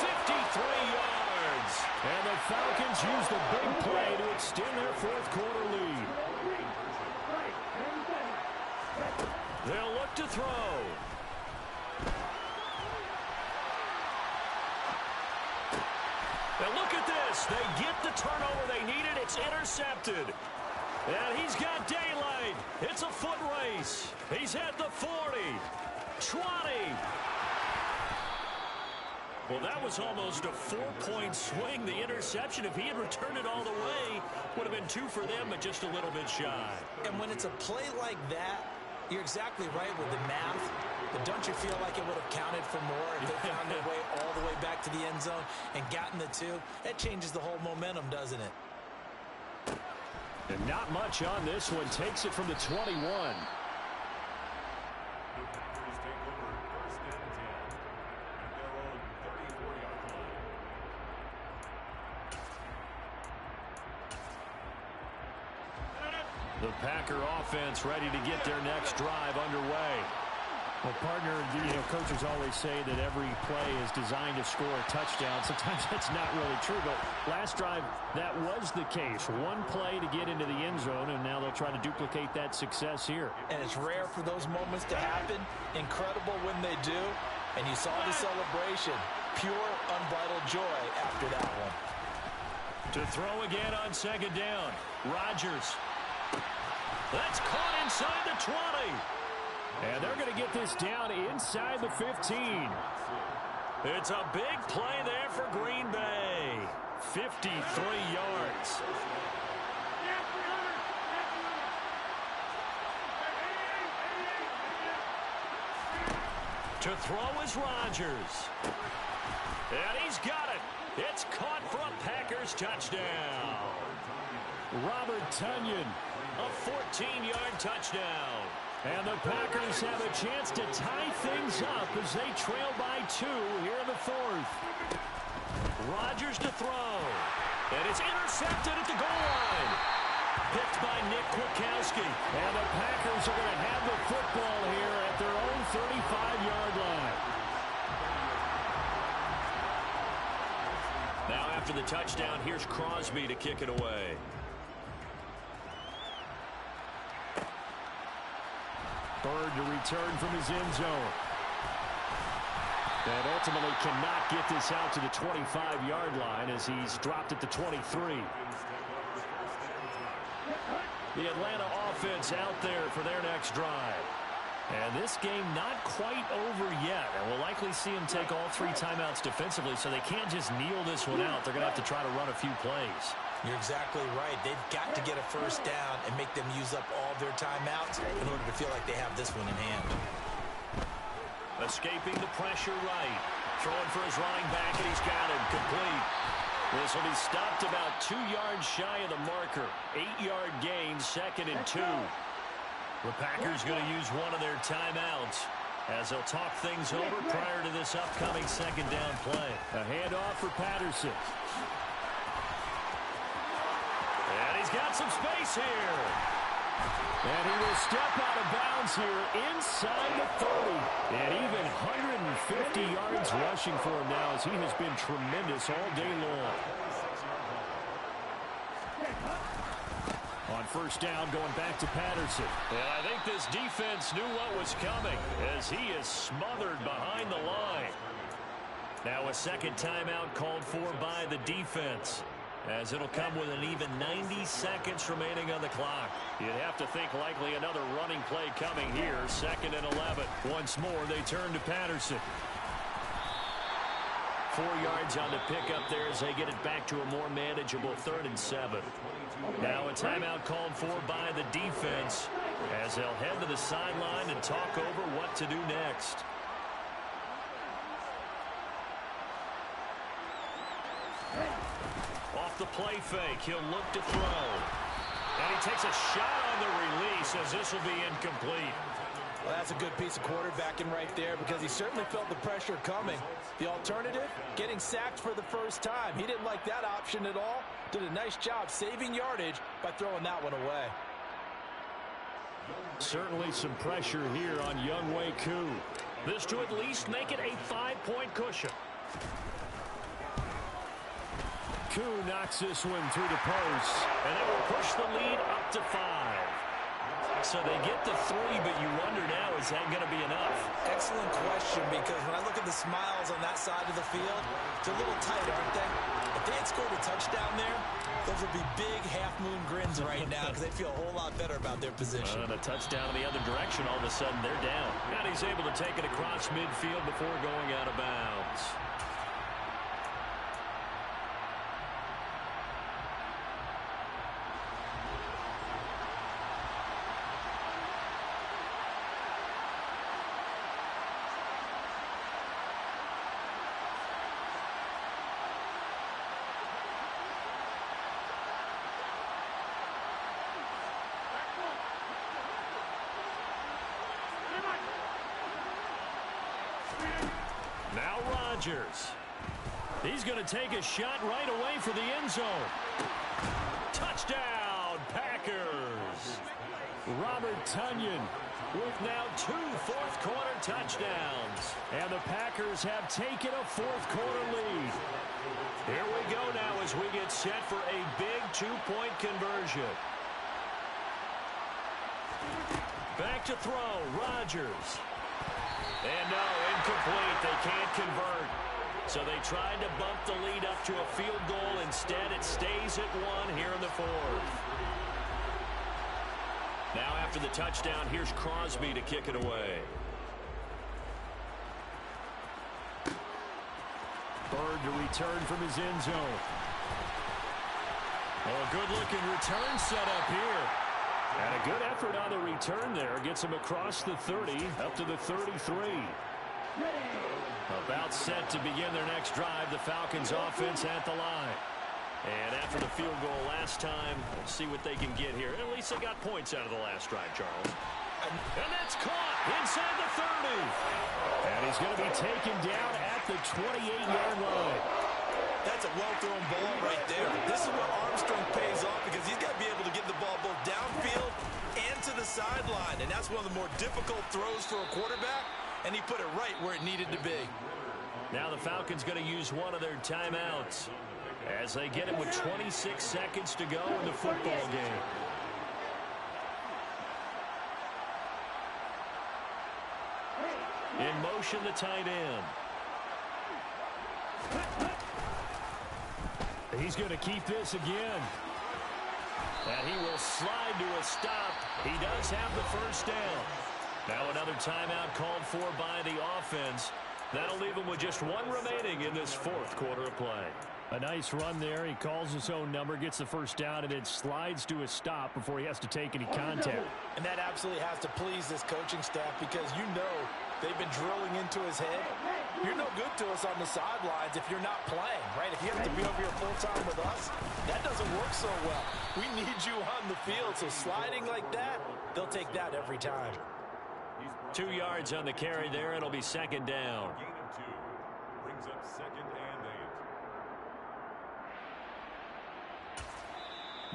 53 yards. And the Falcons use the big play to extend their fourth quarter lead. They'll look to throw. Now look at this. They get the turnover they needed. It's intercepted. And he's got daylight. It's a foot race. He's at the 40, 20. Well, that was almost a 4-point swing. The interception, if he had returned it all the way, would have been 2 for them, but just a little bit shy. And when it's a play like that, you're exactly right with the math. But don't you feel like it would have counted for more if they found their way all the way back to the end zone and gotten the 2? That changes the whole momentum, doesn't it? And not much on this one. Takes it from the 21. The Packer offense ready to get their next drive underway. Well, partner, coaches always say that every play is designed to score a touchdown. Sometimes that's not really true, but last drive, that was the case. One play to get into the end zone, and now they'll try to duplicate that success here. And it's rare for those moments to happen. Incredible when they do. And you saw the celebration. Pure, unbridled joy after that one. To throw again on second down. Rodgers. That's caught inside the 20. And they're going to get this down inside the 15. It's a big play there for Green Bay. 53 yards. To throw is Rodgers. And he's got it. It's caught for a Packers touchdown. Robert Tonyan. A 14-yard touchdown. And the Packers have a chance to tie things up as they trail by 2 here in the fourth. Rodgers to throw. And it's intercepted at the goal line. Picked by Nick Kwiatkowski. And the Packers are going to have the football here at their own 35-yard line. Now after the touchdown, here's Crosby to kick it away. Bird to return from his end zone. And ultimately cannot get this out to the 25-yard line as he's dropped at the 23. The Atlanta offense out there for their next drive. And this game not quite over yet. And we'll likely see them take all 3 timeouts defensively, so they can't just kneel this one out. They're going to have to try to run a few plays. You're exactly right. They've got to get a first down and make them use up all their timeouts in order to feel like they have this one in hand. Escaping the pressure right. Throwing for his running back, and he's got him complete. This will be stopped about 2 yards shy of the marker. 8-yard gain, 2nd and 2. The Packers going to use one of their timeouts as they'll talk things over prior to this upcoming 2nd down play. A handoff for Patterson. And he's got some space here. And he will step out of bounds here inside the 30. And even 150 yards rushing for him now as he has been tremendous all day long. On first down, going back to Patterson. And I think this defense knew what was coming as he is smothered behind the line. Now a 2nd timeout called for by the defense, as it'll come with an even 90 seconds remaining on the clock. You'd have to think likely another running play coming here. 2nd and 11. Once more, they turn to Patterson. 4 yards on the pickup there as they get it back to a more manageable 3rd and 7. Now a timeout called for by the defense as they'll head to the sideline and talk over what to do next. Off the play fake, he'll look to throw. And he takes a shot on the release as this will be incomplete. Well, that's a good piece of quarterbacking right there because he certainly felt the pressure coming. The alternative, getting sacked for the first time. He didn't like that option at all. Did a nice job saving yardage by throwing that one away. Certainly some pressure here on Younghoe Koo. This to at least make it a 5-point cushion. Koo knocks this one through the post. And it will push the lead up to 5. So they get the 3, but you wonder now, is that going to be enough? Excellent question, because when I look at the smiles on that side of the field, they're a little tight, aren't they? If they had scored a touchdown there, those would be big half-moon grins right now because they feel a whole lot better about their position. And a touchdown in the other direction, all of a sudden they're down. And he's able to take it across midfield before going out of bounds. Now Rodgers. He's going to take a shot right away for the end zone. Touchdown, Packers. Robert Tonyan with now 2 fourth-quarter touchdowns. And the Packers have taken a fourth-quarter lead. Here we go now as we get set for a big 2-point conversion. Back to throw, Rodgers. And no, incomplete. They can't convert. So they tried to bump the lead up to a field goal. Instead, it stays at 1 here in the 4th. Now after the touchdown, here's Crosby to kick it away. Bird to return from his end zone. Oh, a good-looking return set up here. And a good effort on the return there. Gets him across the 30, up to the 33. About set to begin their next drive. The Falcons offense at the line. And after the field goal last time, we'll see what they can get here. At least they got points out of the last drive, Charles. And that's caught inside the 30. And he's going to be taken down at the 28-yard line. That's a well-thrown ball right there. This is where Armstrong pays off because he's got to be able to get the ball both downfield and to the sideline. And that's one of the more difficult throws for a quarterback, and he put it right where it needed to be. Now the Falcons going to use one of their timeouts as they get it with 26 seconds to go in the football game. In motion, the tight end. He's going to keep this again. And he will slide to a stop. He does have the first down. Now another timeout called for by the offense. That'll leave him with just one remaining in this fourth quarter of play. A nice run there. He calls his own number, gets the first down, and then slides to a stop before he has to take any contact. And that absolutely has to please this coaching staff because you know they've been drilling into his head. You're no good to us on the sidelines if you're not playing, right? If you have to be over here full-time with us, that doesn't work so well. We need you on the field, so sliding like that, they'll take that every time. 2 yards on the carry there. It'll be second down. Gain of 2. Brings up 2nd and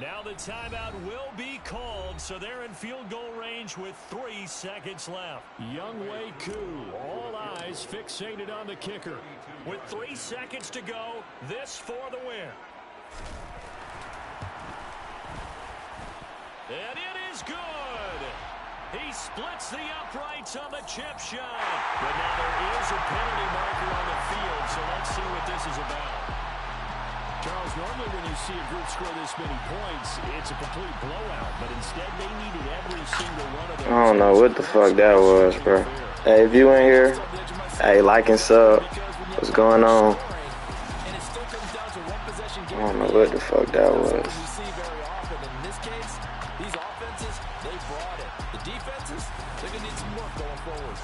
8. Now the timeout will be called, so they're in field goal range with 3 seconds left. Younghoe Koo, all eyes fixated on the kicker. With 3 seconds to go, this for the win. And it is good. He splits the uprights on the chip shot. But now there is a penalty marker on the field, so let's see what this is about. Charles, normally when you see a group score this many points, it's a complete blowout. But instead, they needed every single one of those. I don't know what the fuck that was, bro. Hey, if you in here, hey, like and sub. What's going on? I don't know what the fuck that was. In this case, these offenses, they brought it. The defenses, they're going to need some work going forward.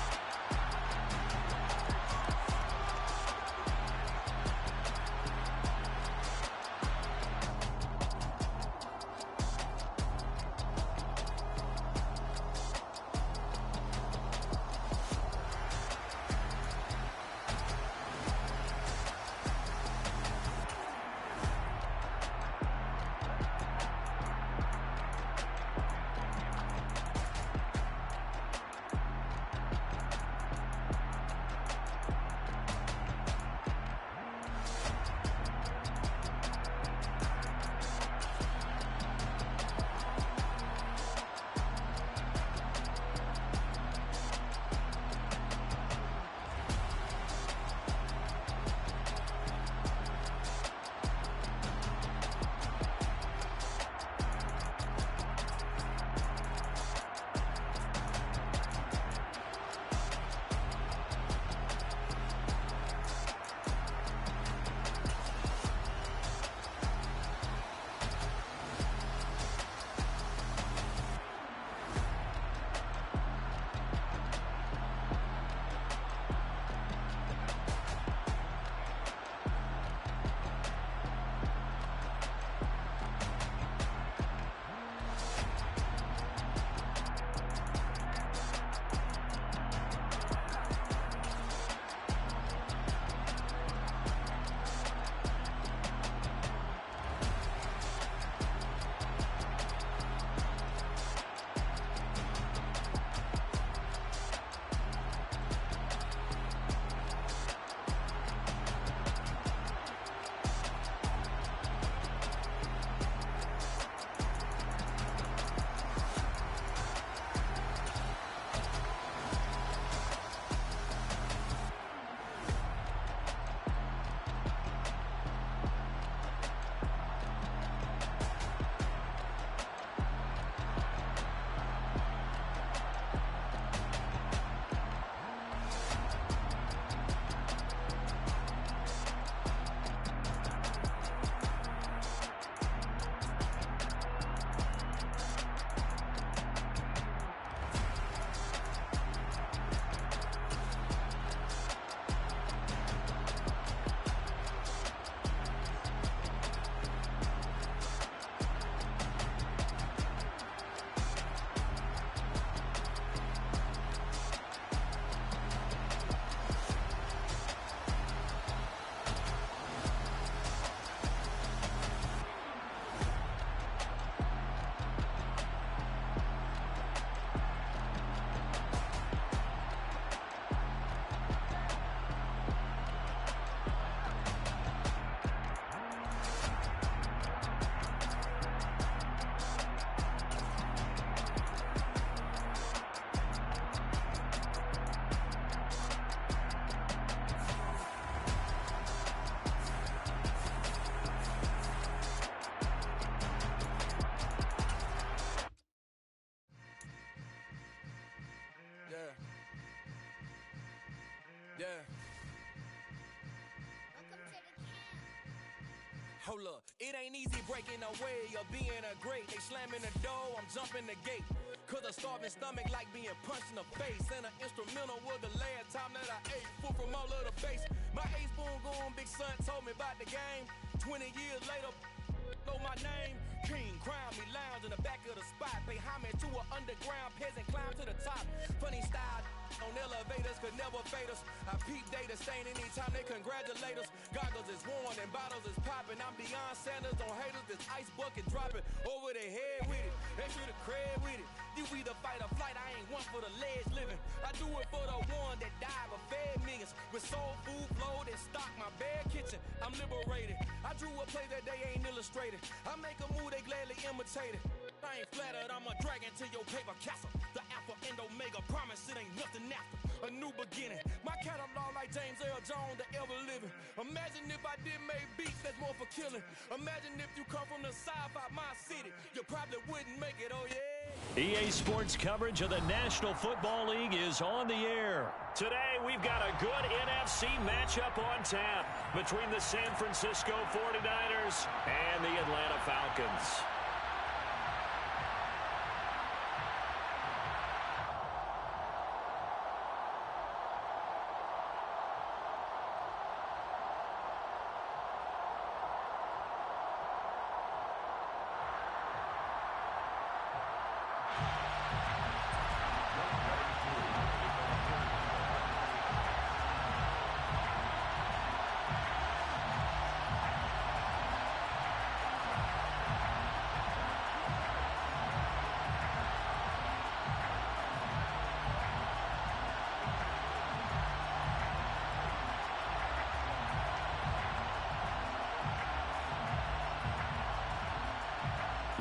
Hold up, it ain't easy breaking away or being a great. They slamming the door, I'm jumping the gate. Cause a starving stomach like being punched in the face. And an instrumental was the last time that I ate food from all of the base. My A-spoon going big son told me about the game. 20 years later, know my name. King, crown me, lounge in the back of the spot. Pay homage to an underground peasant, climb to the top. Funny style on elevators could never fade us. I peep data stain anytime they congratulate us. Goggles is worn and bottles is popping. I'm beyond Sanders on haters, this ice bucket dropping over their head with it. They should have cred with it. You either fight or flight, I ain't one for the ledge living. I do it for the one that died but fed millions. With soul food flowed and stocked my bare kitchen. I'm liberated. I drew a play that they ain't illustrated. I make a move, they gladly imitate it. I ain't flattered, I'm a dragon to your paper castle. The Alpha and Omega promise it ain't nothing after. A new beginning. My catalog like James Earl Jones, the ever living. Imagine if I did make beats that's more for killing. Imagine if you come from the south out my city. You probably wouldn't make it, oh yeah. EA Sports coverage of the National Football League is on the air. Today, we've got a good NFC matchup on tap between the San Francisco 49ers and the Atlanta Falcons.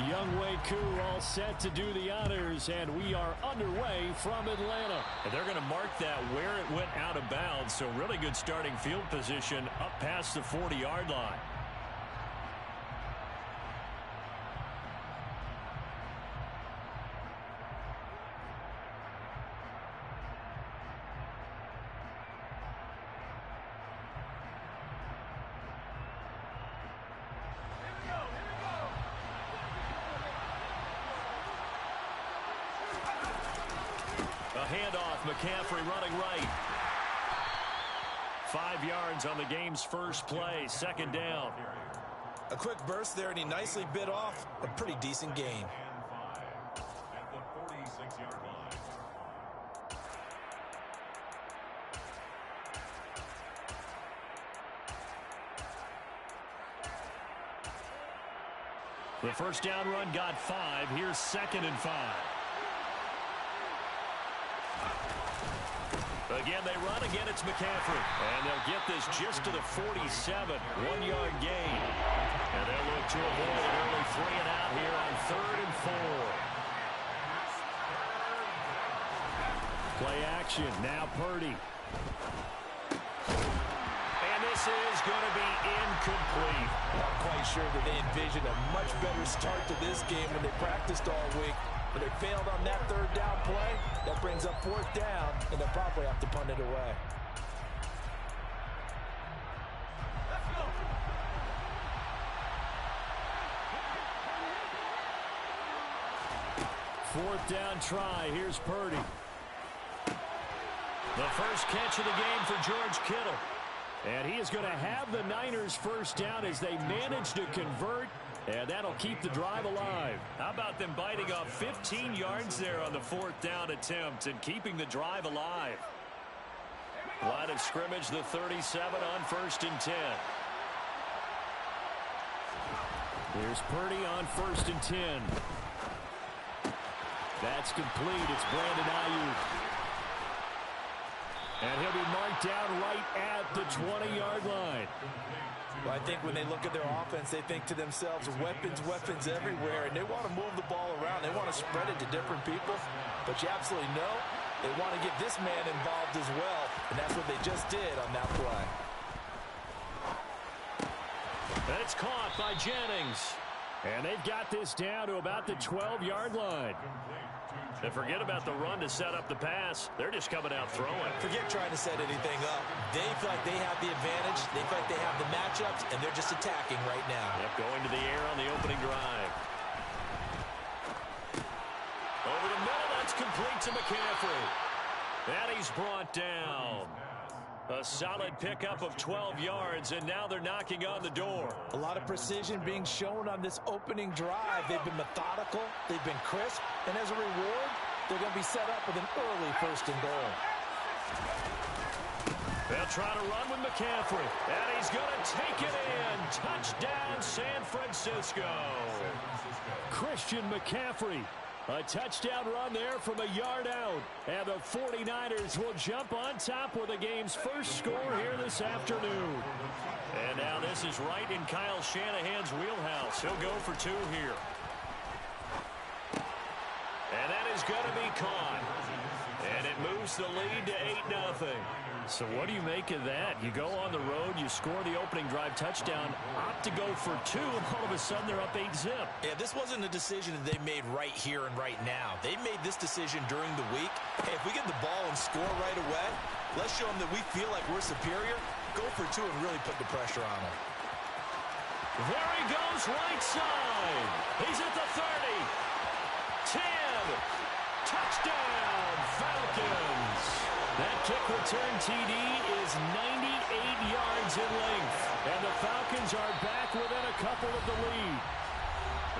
Young Wei Koo all set to do the honors, and we are underway from Atlanta. And they're going to mark that where it went out of bounds, so really good starting field position up past the 40-yard line. Handoff, McCaffrey running right. 5 yards on the game's first play, second down. A quick burst there, and he nicely bit off a pretty decent gain. At the 46-yard line. The first down run got 5. Here's 2nd and 5. Again, they run. Again, it's McCaffrey. And they'll get this just to the 47. 1-yard gain. And they'll look to avoid an early 3 and out here on 3rd and 4. Play action. Now Purdy. And this is going to be incomplete. Not quite sure that they envisioned a much better start to this game when they practiced all week. But they failed on that 3rd down play. That brings up 4th down, and they'll probably have to punt it away. Let's go. Fourth down try. Here's Purdy. The first catch of the game for George Kittle. And he is going to have the Niners first down as they manage to convert. And that'll keep the drive alive. How about them biting off 15 yards there on the 4th down attempt and keeping the drive alive? Line of scrimmage, the 37 on 1st and 10. Here's Purdy on 1st and 10. That's complete. It's Brandon Ayuk. And he'll be marked down right at the 20-yard line. Well, I think when they look at their offense, they think to themselves, weapons, weapons everywhere, and they want to move the ball around. They want to spread it to different people. But you absolutely know they want to get this man involved as well, and that's what they just did on that play. And it's caught by Jennings. And they've got this down to about the 12-yard line. And forget about the run to set up the pass. They're just coming out throwing. Forget trying to set anything up. They feel like they have the advantage. They feel like they have the matchups, and they're just attacking right now. Yep, going to the air on the opening drive. Over the middle, that's complete to McCaffrey. And he's brought down. A solid pickup of 12 yards, and now they're knocking on the door. A lot of precision being shown on this opening drive. They've been methodical. They've been crisp. And as a reward, they're going to be set up with an early 1st and goal. They'll try to run with McCaffrey. And he's going to take it in. Touchdown, San Francisco. Christian McCaffrey. A touchdown run there from a yard out. And the 49ers will jump on top with the game's first score here this afternoon. And now this is right in Kyle Shanahan's wheelhouse. He'll go for 2 here. And that is going to be caught. And it moves the lead to 8-0. So what do you make of that? You go on the road, you score the opening drive touchdown, opt to go for 2, and all of a sudden they're up 8-0. Yeah, this wasn't a decision that they made right here and right now. They made this decision during the week. Hey, if we get the ball and score right away, let's show them that we feel like we're superior. Go for 2 and really put the pressure on them. There he goes, right side. He's at the 30. 10. Touchdown, Falcons. That kick return TD is 98 yards in length. And the Falcons are back within a couple of the lead.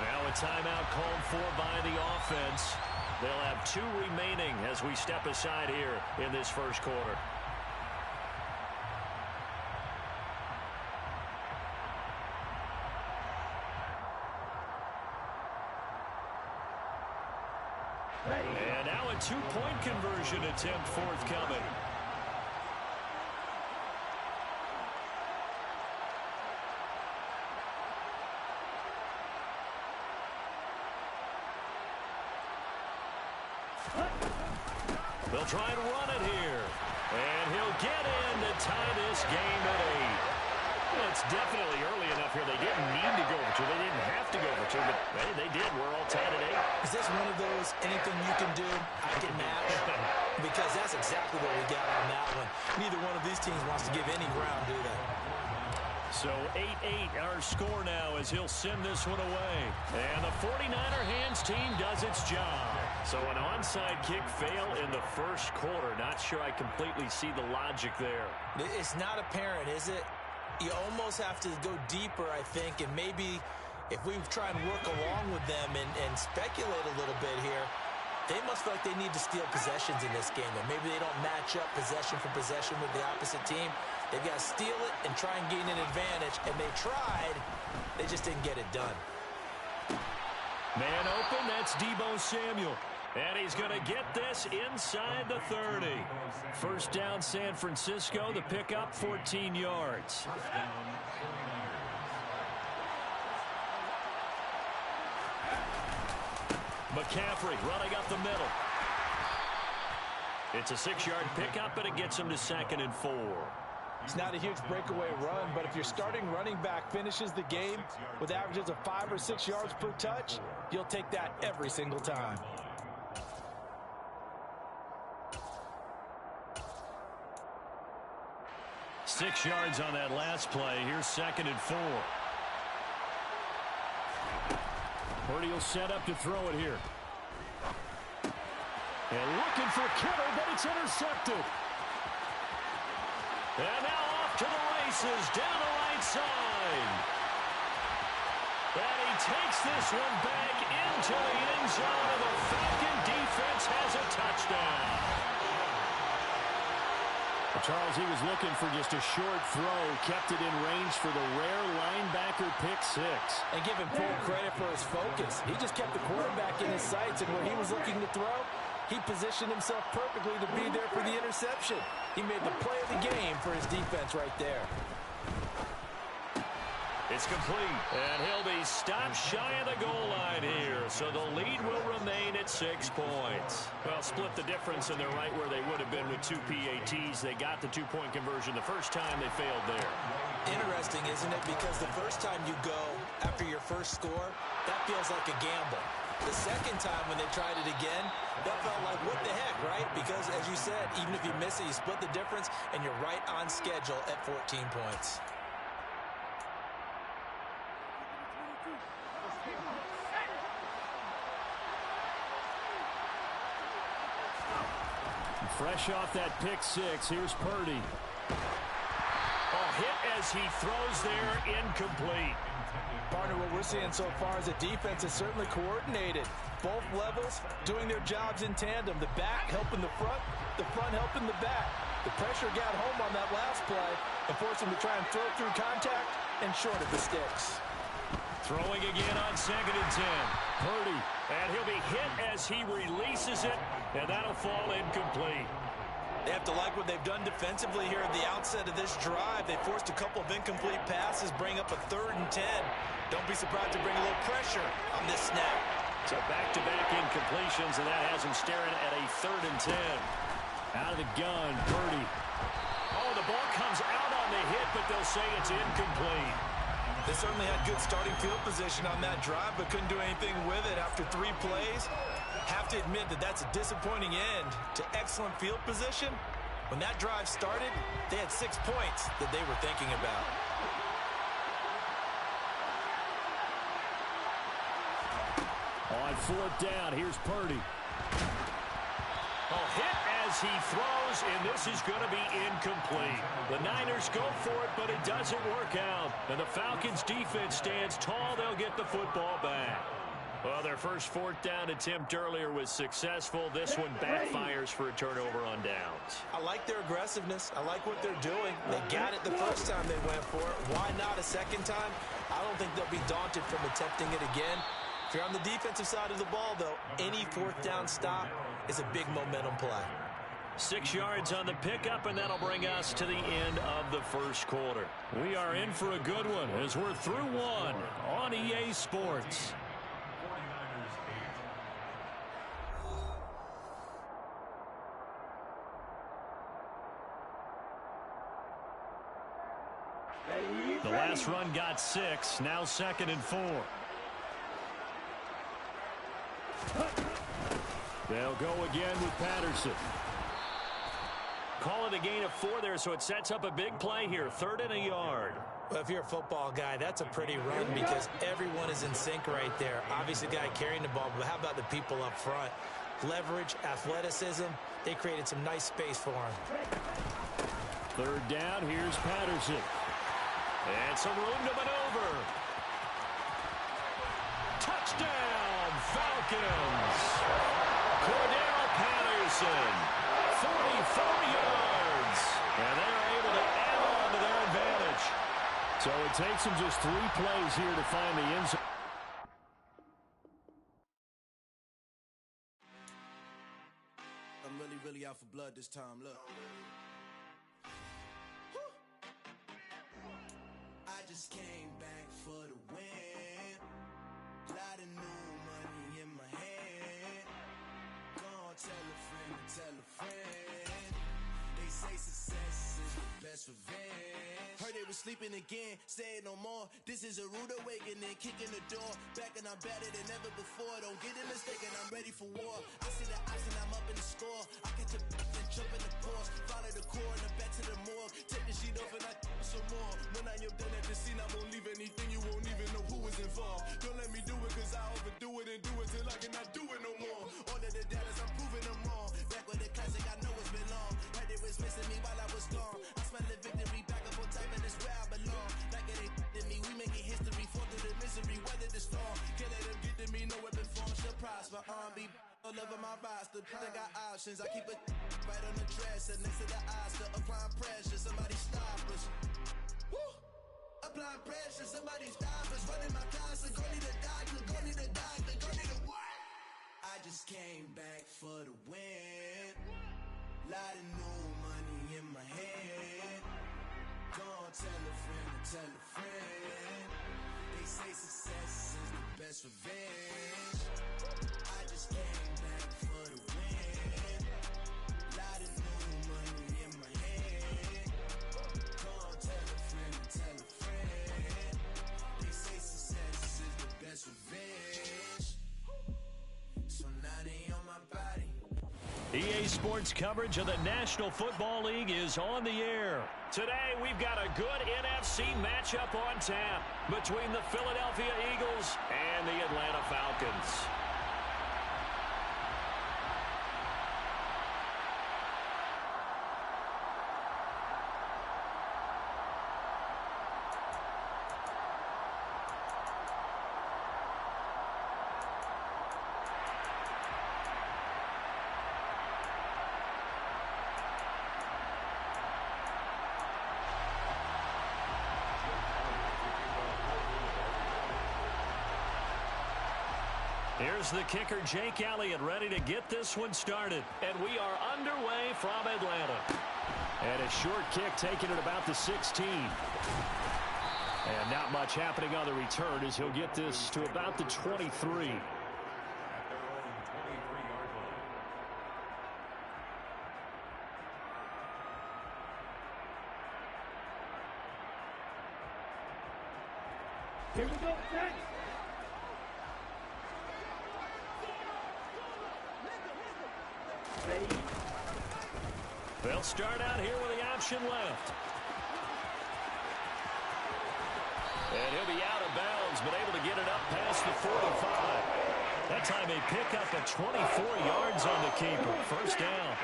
Now a timeout called for by the offense. They'll have 2 remaining as we step aside here in this first quarter. And now a 2-point conversion attempt forthcoming. They'll try and run it here. And he'll get in to tie this game at 8. Well, it's definitely early enough here. They didn't need to go for 2. They didn't have to go for 2, but hey, they did. We're all tied at 8. Is this one of those anything you can do, I can match? Because that's exactly what we got on that one. Neither one of these teams wants to give any ground, do they? So 8-8 our score now as he'll send this one away. And the 49er hands team does its job. So an onside kick fail in the first quarter. Not sure I completely see the logic there. It's not apparent, is it? You almost have to go deeper, I think, and maybe if we try and work along with them and speculate a little bit here, they must feel like they need to steal possessions in this game, and maybe they don't match up possession for possession with the opposite team. They've got to steal it and try and gain an advantage, and they tried. They just didn't get it done. Man open, that's Deebo Samuel. And he's going to get this inside the 30. First down, San Francisco. The pickup, 14 yards. McCaffrey running up the middle. It's a 6-yard pickup, but it gets him to 2nd and 4. It's not a huge breakaway run, but if your starting running back finishes the game with averages of 5 or 6 yards per touch, you'll take that every single time. Six yards on that last play. Here's 2nd and 4. Purdy will set up to throw it here. And looking for Kittle, but it's intercepted. And now off to the races, down the right side. And he takes this one back into the end zone, and the Falcon defense has a touchdown. Charles, he was looking for just a short throw, kept it in range for the rare linebacker pick 6. And give him full credit for his focus. He just kept the quarterback in his sights, and where he was looking to throw, he positioned himself perfectly to be there for the interception. He made the play of the game for his defense right there. It's complete, and he'll be stopped shy of the goal line here, so the lead will remain at 6 points. Well, split the difference, and they're right where they would have been with 2 PATs. They got the 2-point conversion the first time. They failed there. Interesting, isn't it? Because the first time you go after your first score, that feels like a gamble. The second time when they tried it again, that felt like, what the heck, right? Because, as you said, even if you miss it, you split the difference, and you're right on schedule at 14 points. Fresh off that pick six, here's Purdy. Hit as he throws there, incomplete. Partner, what we're seeing so far is the defense is certainly coordinated. Both levels doing their jobs in tandem. The back helping the front helping the back. The pressure got home on that last play and forced him to try and throw through contact and shorted the sticks. Throwing again on 2nd and 10. Purdy, and he'll be hit as he releases it, and that'll fall incomplete. They have to like what they've done defensively here at the outset of this drive. They forced a couple of incomplete passes, bring up a 3rd and 10. Don't be surprised to bring a little pressure on this snap. So back-to-back incompletions, and that has him staring at a 3rd and 10. Out of the gun, Purdy. Oh, the ball comes out on the hit, but they'll say it's incomplete. They certainly had good starting field position on that drive, but couldn't do anything with it after 3 plays. Have to admit that that's a disappointing end to excellent field position. When that drive started, they had 6 points that they were thinking about. On 4th down, here's Purdy. Hit as he throws, and this is going to be incomplete. The Niners go for it, but it doesn't work out. And the Falcons defense stands tall. They'll get the football back. Well, their first 4th down attempt earlier was successful. This one backfires for a turnover on downs. I like their aggressiveness. I like what they're doing. They got it the first time they went for it. Why not a second time? I don't think they'll be daunted from attempting it again. If you're on the defensive side of the ball, though, any 4th down stop is a big momentum play. 6 yards on the pickup, and that'll bring us to the end of the first quarter. We are in for a good one as we're through one on EA Sports. The last run got 6, now 2nd and 4. They'll go again with Patterson. Call it a gain of 4 there, so it sets up a big play here, 3rd and a yard. Well, if you're a football guy, that's a pretty run because everyone is in sync right there. Obviously, the guy carrying the ball, but how about the people up front? Leverage, athleticism, they created some nice space for him. 3rd down, here's Patterson. And some room to maneuver. Touchdown, Falcons. Cordell Patterson, 44 yards. And they're able to add on to their advantage. So it takes them just 3 plays here to find the end zone. I'm really out for blood this time, look. I just came back for the win. Lot of new money in my hand. Gonna tell a friend to tell a friend. They say success is the best revenge. Heard they was sleeping again, say it no more. This is a rude awakening, kicking the door. Back and I'm better than ever before. Don't get it mistaken, I'm ready for war. I see the option, I'm up in the score. I catch a and jump in the course. Follow the core and the back to the morgue. Take the sheet off and I some more. When I am done at the scene, I won't leave anything. You won't even know who is involved. Don't let me do it cause I overdo it and do it till I cannot do it no more. All of the doubters, I'm proving them wrong. Back with the classic, I know it's been long. Heard they was missing me while I was gone. I smell the victory, back up on time and it's where I belong. Like it ain't to me, we making history. Fall through the misery, weather the storm. Can't let them get to me, no weapon form shall prosper. R&B all over my roster, I got options. I keep it right on the dresser, next to the Oscar. Applying pressure, somebody stop us. Woo! Applying pressure, somebody stop us. Running my class, go need a doctor, go need a doctor, go need a what? I just came back for the win. Lot of new money in my hand. Gonna tell a friend to tell a friend. They say success is the best revenge. I just came back for the win. Lot of new money in my hand. Gonna tell a friend to tell a friend. They say success is the EA Sports coverage of the National Football League is on the air. Today, we've got a good NFC matchup on tap between the Philadelphia Eagles and the Atlanta Falcons. Here's the kicker, Jake Elliott, ready to get this one started. And we are underway from Atlanta. And a short kick taken at about the 16. And not much happening on the return as he'll get this to about the 23. Here we go, next. They'll start out here with the option left. And he'll be out of bounds, but able to get it up past the 45. That time they pick up at 24 yards on the keeper. First down.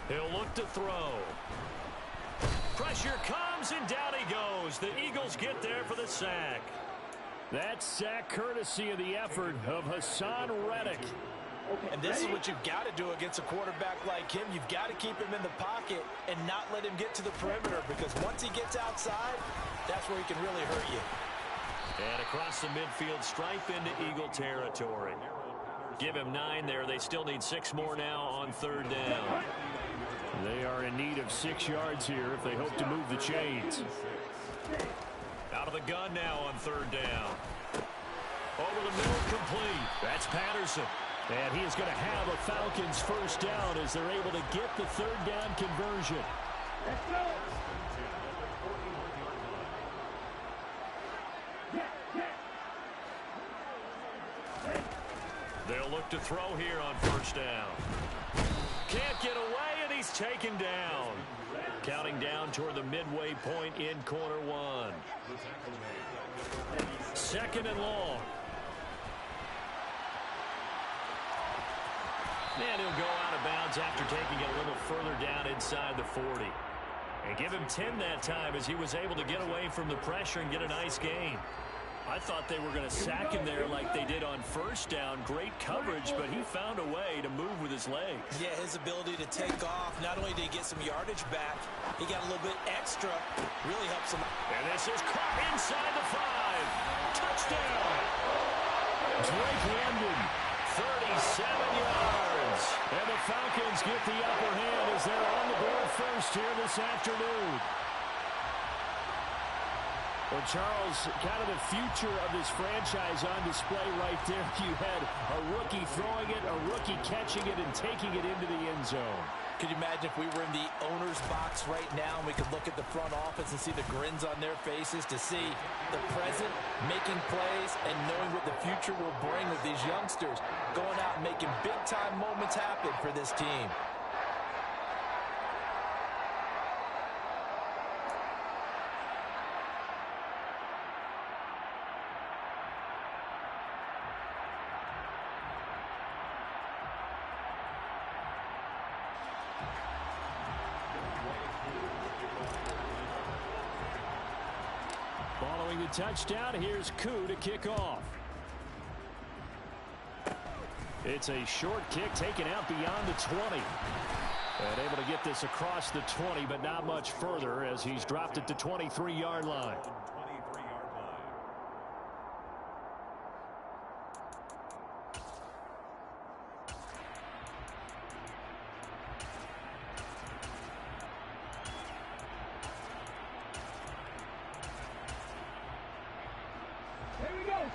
He'll look to throw. Pressure comes, and down he goes. The Eagles get there for the sack. That sack courtesy of the effort of Hassan Reddick. And this is what you've got to do against a quarterback like him. You've got to keep him in the pocket and not let him get to the perimeter, because once he gets outside, that's where he can really hurt you. And across the midfield stripe into Eagle territory. Give him 9 there. They still need 6 more now on third down. They are in need of 6 yards here if they hope to move the chains. Out of the gun now on third down. Over the middle, complete. That's Patterson. And he is going to have a Falcons first down as they're able to get the third down conversion. Let's go. They'll look to throw here on first down. Can't get away, and he's taken down. Counting down toward the midway point in corner 1. Second and long. And he'll go out of bounds after taking it a little further down inside the 40. And give him 10 that time as he was able to get away from the pressure and get a nice gain. I thought they were going to sack him there like they did on first down. Great coverage, but he found a way to move with his legs. Yeah, his ability to take off. Not only did he get some yardage back, he got a little bit extra. Really helps him. And this is caught inside the 5. Touchdown! Drake London. 37 yards. And the Falcons get the upper hand as they're on the board first here this afternoon. Well, Charles, kind of the future of this franchise on display right there. You had a rookie throwing it, a rookie catching it, and taking it into the end zone. Could you imagine if we were in the owner's box right now and we could look at the front office and see the grins on their faces, to see the present making plays and knowing what the future will bring with these youngsters going out and making big-time moments happen for this team. Following the touchdown, here's Koo to kick off. It's a short kick taken out beyond the 20. And able to get this across the 20, but not much further as he's dropped it to 23-yard line.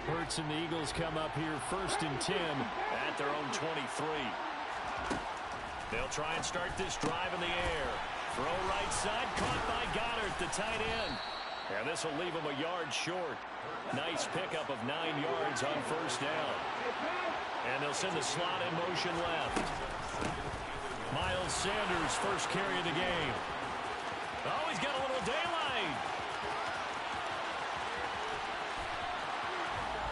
Hurts and the Eagles come up here 1st and 10 at their own 23. They'll try and start this drive in the air. Throw right side, caught by Goddard, the tight end. And this will leave him a yard short. Nice pickup of 9 yards on first down. And they'll send the slot in motion left. Miles Sanders, first carry of the game. Oh, he's got a little daylight.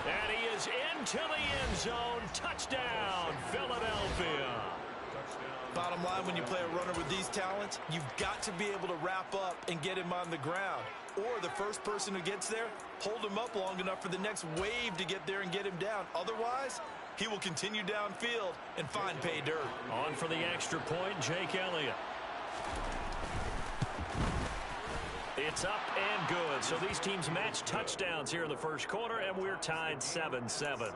And he is into the end zone. Touchdown, Philadelphia. Bottom line, when you play a runner with these talents, you've got to be able to wrap up and get him on the ground. Or the first person who gets there, hold him up long enough for the next wave to get there and get him down. Otherwise, he will continue downfield and find pay dirt. On for the extra point, Jake Elliott. It's up and good. So these teams match touchdowns here in the first quarter, and we're tied 7-7.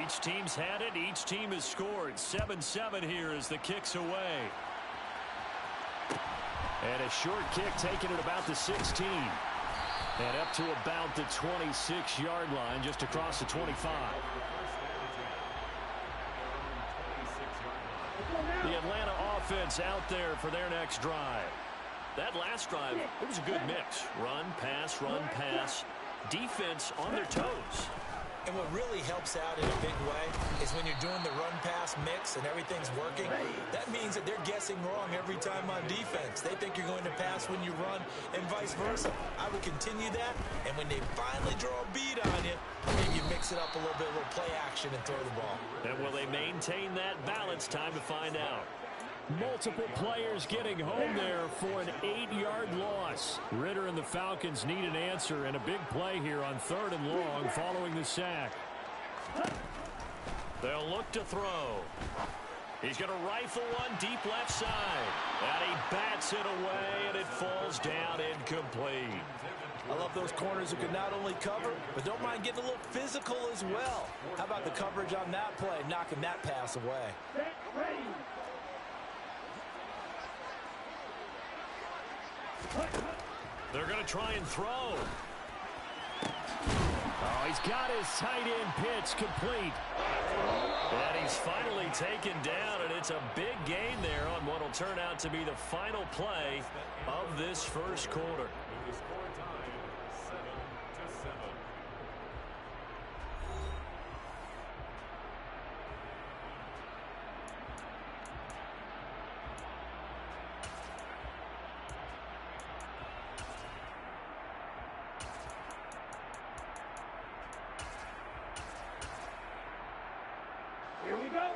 Each team's had it. Each team has scored. 7-7 here as the kick's away. And a short kick taken at about the 16. And up to about the 26-yard line, just across the 25. The Atlanta offense out there for their next drive. That last drive, it was a good mix. Run, pass, defense on their toes. And what really helps out in a big way is when you're doing the run-pass mix and everything's working, that means that they're guessing wrong every time on defense. They think you're going to pass when you run and vice versa. I would continue that, and when they finally draw a bead on you, maybe you mix it up a little bit, a little play action and throw the ball. And will they maintain that balance? Time to find out. Multiple players getting home there for an 8-yard loss. Ritter and the Falcons need an answer and a big play here on 3rd and long following the sack. They'll look to throw. He's going to rifle one deep left side. And he bats it away, and it falls down incomplete. I love those corners who can not only cover, but don't mind getting a little physical as well. How about the coverage on that play, knocking that pass away? They're going to try and throw. Oh, he's got his tight end pitch complete. And he's finally taken down, and it's a big gain there on what will turn out to be the final play of this first quarter.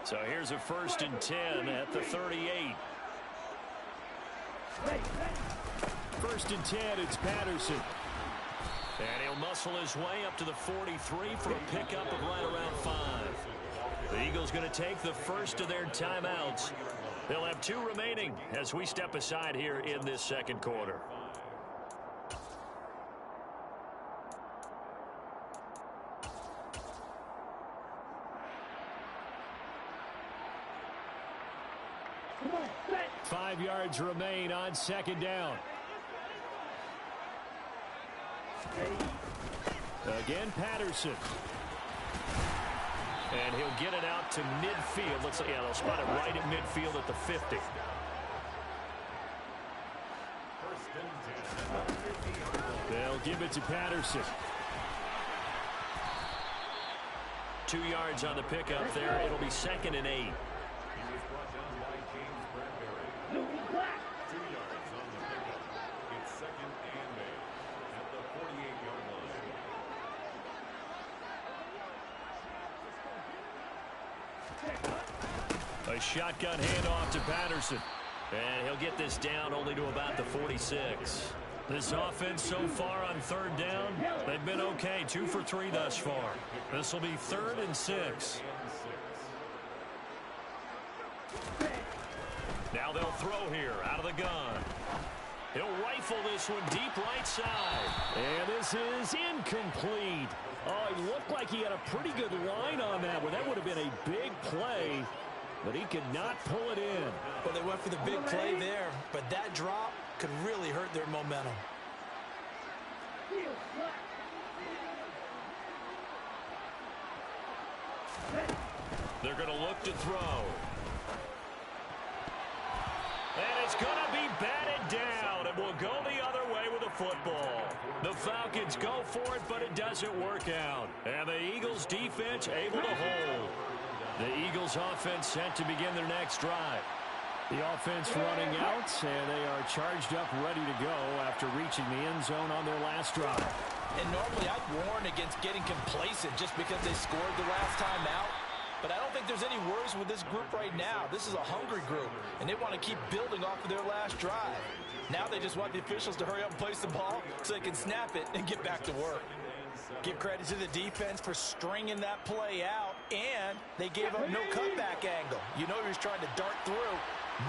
So here's a 1st and 10 at the 38. 1st and 10, it's Patterson. And he'll muscle his way up to the 43 for a pickup of right around 5. The Eagles going to take the first of their timeouts. They'll have 2 remaining as we step aside here in this second quarter. Come on, 5 yards remain on 2nd down. Again, Patterson. And he'll get it out to midfield. Looks like, yeah, they'll spot it right at midfield at the 50. They'll give it to Patterson. 2 yards on the pickup there. It'll be 2nd and 8. A shotgun handoff to Patterson. And he'll get this down only to about the 46. This offense so far on 3rd down, they've been okay. 2 for 3 thus far. This will be 3rd and 6. Now they'll throw here out of the gun. He'll rifle this one deep right side. And this is incomplete. Oh, he looked like he had a pretty good line on that one. That would have been a big play. but he could not pull it in. Well, they went for the big play there, but that drop could really hurt their momentum. They're going to look to throw. And it's going to be batted down, and will go the other way with the football. The Falcons go for it, but it doesn't work out. And the Eagles' defense able to hold. The Eagles' offense set to begin their next drive. The offense running out, and they are charged up, ready to go after reaching the end zone on their last drive. And normally I'd warn against getting complacent just because they scored the last time out. But I don't think there's any worries with this group right now. This is a hungry group, and they want to keep building off of their last drive. Now they just want the officials to hurry up and place the ball so they can snap it and get back to work. Give credit to the defense for stringing that play out, and they gave up no cutback angle. You know he was trying to dart through.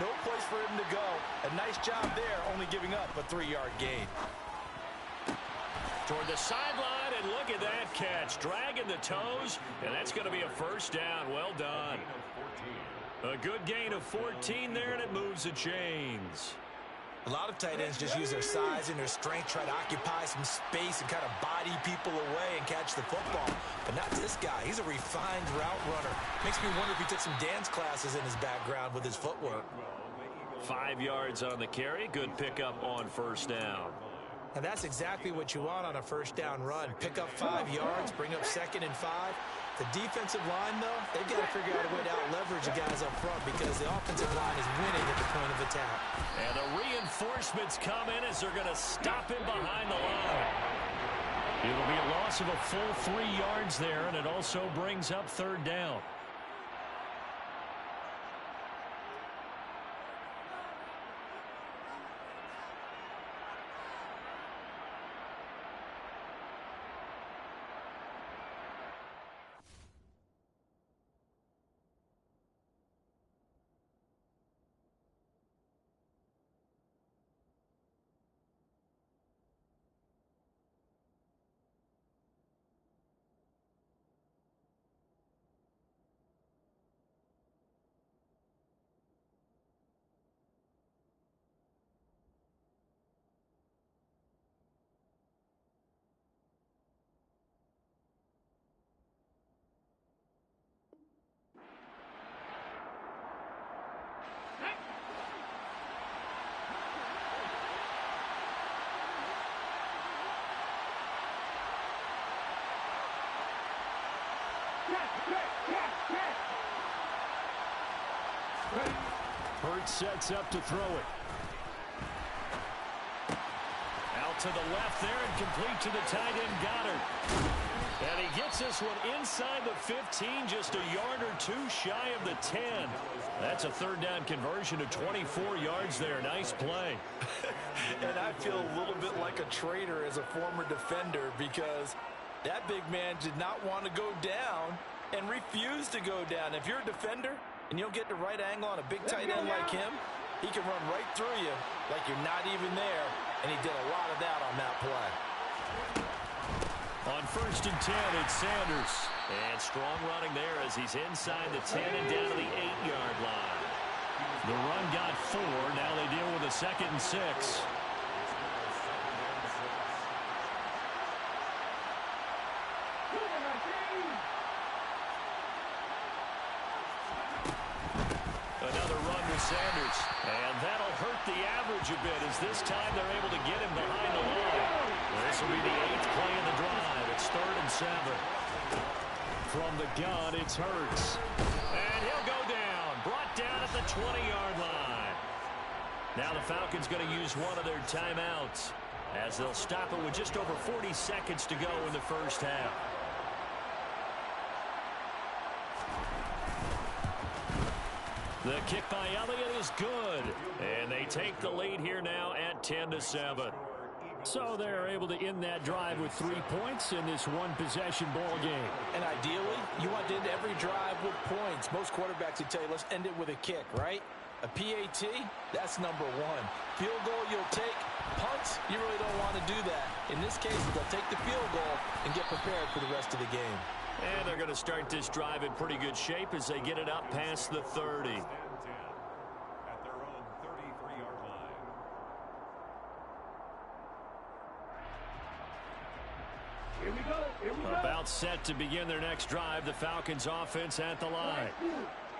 No place for him to go. A nice job there, only giving up a 3-yard gain. Toward the sideline, and look at that catch. Dragging the toes, and that's going to be a first down. Well done. A good gain of 14 there, and it moves the chains. A lot of tight ends just use their size and their strength, try to occupy some space and kind of body people away and catch the football. But not this guy. He's a refined route runner. Makes me wonder if he took some dance classes in his background with his footwork. 5 yards on the carry. Good pickup on first down. And that's exactly what you want on a first down run. Pick up 5 yards, bring up 2nd and 5. The defensive line, though, they've got to figure out a way to out-leverage the guys up front because the offensive line is winning at the point of attack. And the reinforcements come in as they're going to stop him behind the line. It'll be a loss of a full 3 yards there, and it also brings up third down. Hurts sets up to throw it. Out to the left there and complete to the tight end Goddard. And he gets this one inside the 15, just a yard or two shy of the 10. That's a third down conversion to 24 yards there. Nice play. And I feel a little bit like a traitor as a former defender because that big man did not want to go down and refused to go down. If you're a defender and you don't get the right angle on a big tight end like him, he can run right through you like you're not even there, and he did a lot of that on that play. On 1st and 10, it's Sanders. And strong running there as he's inside the 10 and down to the 8-yard line. The run got 4. Now they deal with a 2nd and 6. Another run with Sanders. And that'll hurt the average a bit as this time they're able to get him behind the line. This will be the 8th play of the drive. It's 3rd and 7. From the gun, it's Hurts. And he'll go down. Brought down at the 20-yard line. Now the Falcons going to use one of their timeouts as they'll stop it with just over 40 seconds to go in the first half. The kick by Elliott is good. And they take the lead here now at 10-7. So they're able to end that drive with 3 points in this one-possession ball game. And ideally, you want to end every drive with points. Most quarterbacks would tell you, let's end it with a kick, right? A PAT, that's number 1. Field goal, you'll take. Punts, you really don't want to do that. In this case, they'll take the field goal and get prepared for the rest of the game. And they're going to start this drive in pretty good shape as they get it up past the 30. At their own 33-yard line. Here we go. Here we go. About set to begin their next drive, the Falcons offense at the line.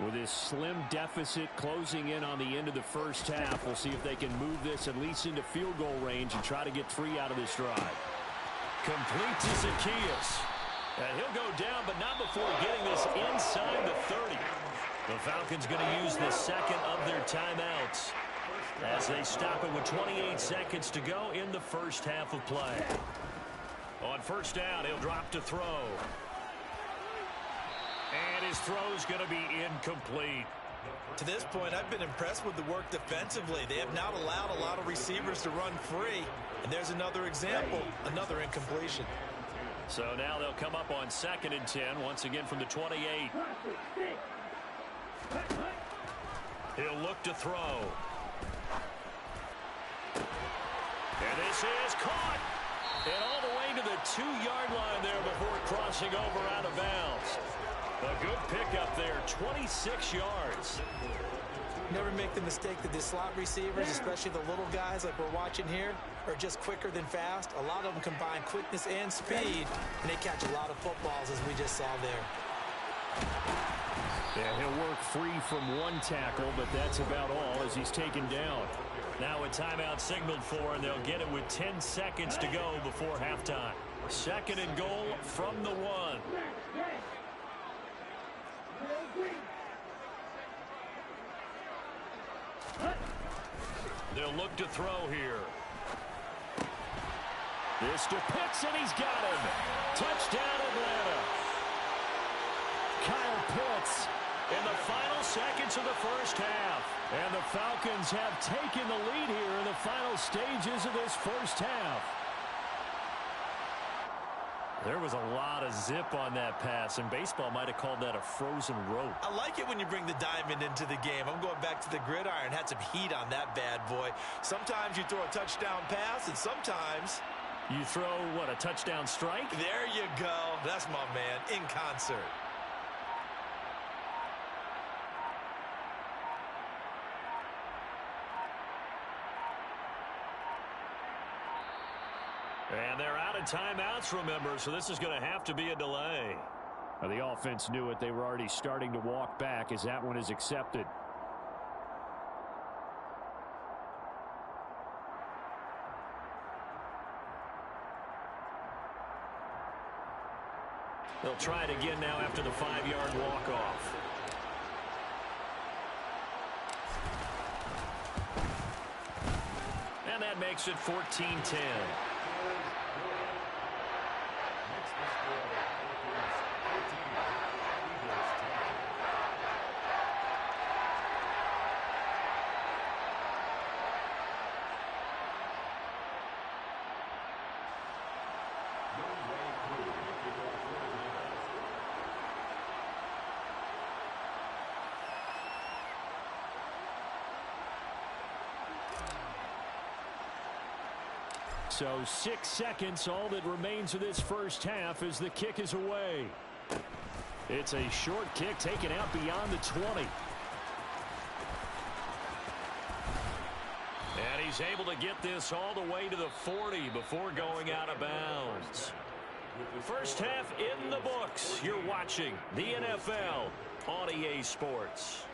With this slim deficit closing in on the end of the first half, we'll see if they can move this at least into field goal range and try to get 3 out of this drive. Complete to Zacchaeus. And he'll go down, but not before getting this inside the 30. The Falcons going to use the second of their timeouts as they stop it with 28 seconds to go in the first half of play. On first down, he'll drop to throw. And his throw's going to be incomplete. To this point, I've been impressed with the work defensively. They have not allowed a lot of receivers to run free. And there's another example, another incompletion. So now they'll come up on 2nd and 10, once again from the 28. He'll look to throw. And this is caught. And all the way to the 2-yard line there before crossing over out of bounds. A good pickup there, 26 yards. Never make the mistake that the slot receivers, especially the little guys like we're watching here, are just quicker than fast. A lot of them combine quickness and speed, and they catch a lot of footballs, as we just saw there. Yeah, he'll work free from one tackle, but that's about all as he's taken down. Now a timeout signaled for, and they'll get it with 10 seconds to go before halftime. 2nd and goal from the 1. They'll look to throw here. This to Pitts, and he's got him. Touchdown, Atlanta. Kyle Pitts. In the final seconds of the first half. And the Falcons have taken the lead here in the final stages of this first half. There was a lot of zip on that pass, and baseball might have called that a frozen rope. I like it when you bring the diamond into the game. I'm going back to the gridiron. Had some heat on that bad boy. Sometimes you throw a touchdown pass, and sometimes you throw, what, a touchdown strike? There you go. That's my man, in concert. And they're out of timeouts, remember, so this is going to have to be a delay. Well, the offense knew it. They were already starting to walk back as that one is accepted. They'll try it again now after the 5-yard walk-off. And that makes it 14-10. So 6 seconds, all that remains of this first half as the kick is away. It's a short kick taken out beyond the 20. And he's able to get this all the way to the 40 before going out of bounds. First half in the books. You're watching the NFL on EA Sports.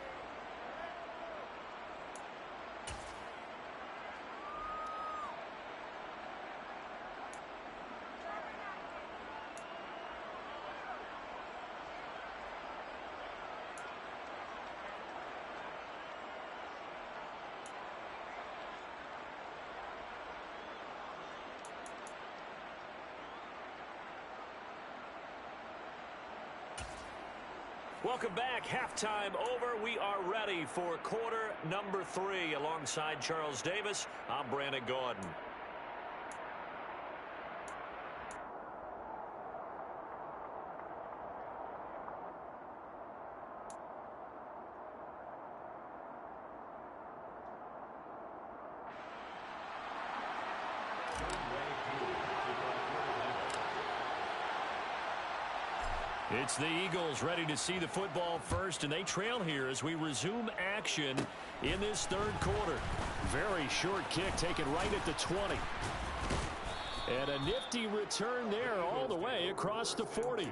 Welcome back. Halftime over. We are ready for quarter number 3. Alongside Charles Davis, I'm Brandon Gaudin. It's the Eagles ready to see the football first, and they trail here as we resume action in this third quarter. Very short kick taken right at the 20. And a nifty return there all the way across the 40.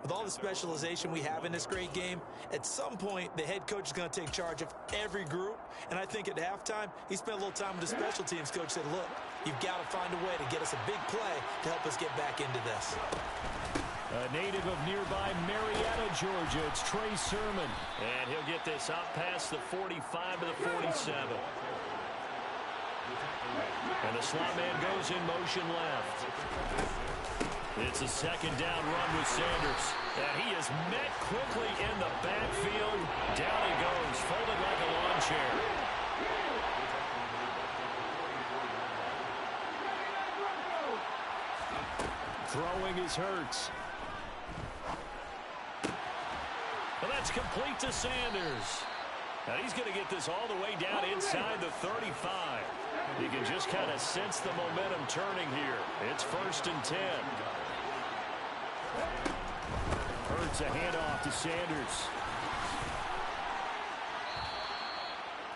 With all the specialization we have in this great game, at some point the head coach is going to take charge of every group. And I think at halftime, he spent a little time with the special teams coach, said, look, you've got to find a way to get us a big play to help us get back into this. A native of nearby Marietta, Georgia, it's Trey Sermon. And he'll get this up past the 45 to the 47. And the slot man goes in motion left. It's a second down run with Sanders. And he is met quickly in the backfield. Down he goes, folded like a lawn chair. Throwing is Hurts. Well, that's complete to Sanders. Now he's going to get this all the way down inside the 35. You can just kind of sense the momentum turning here. It's 1st and 10. Hurts a handoff to Sanders.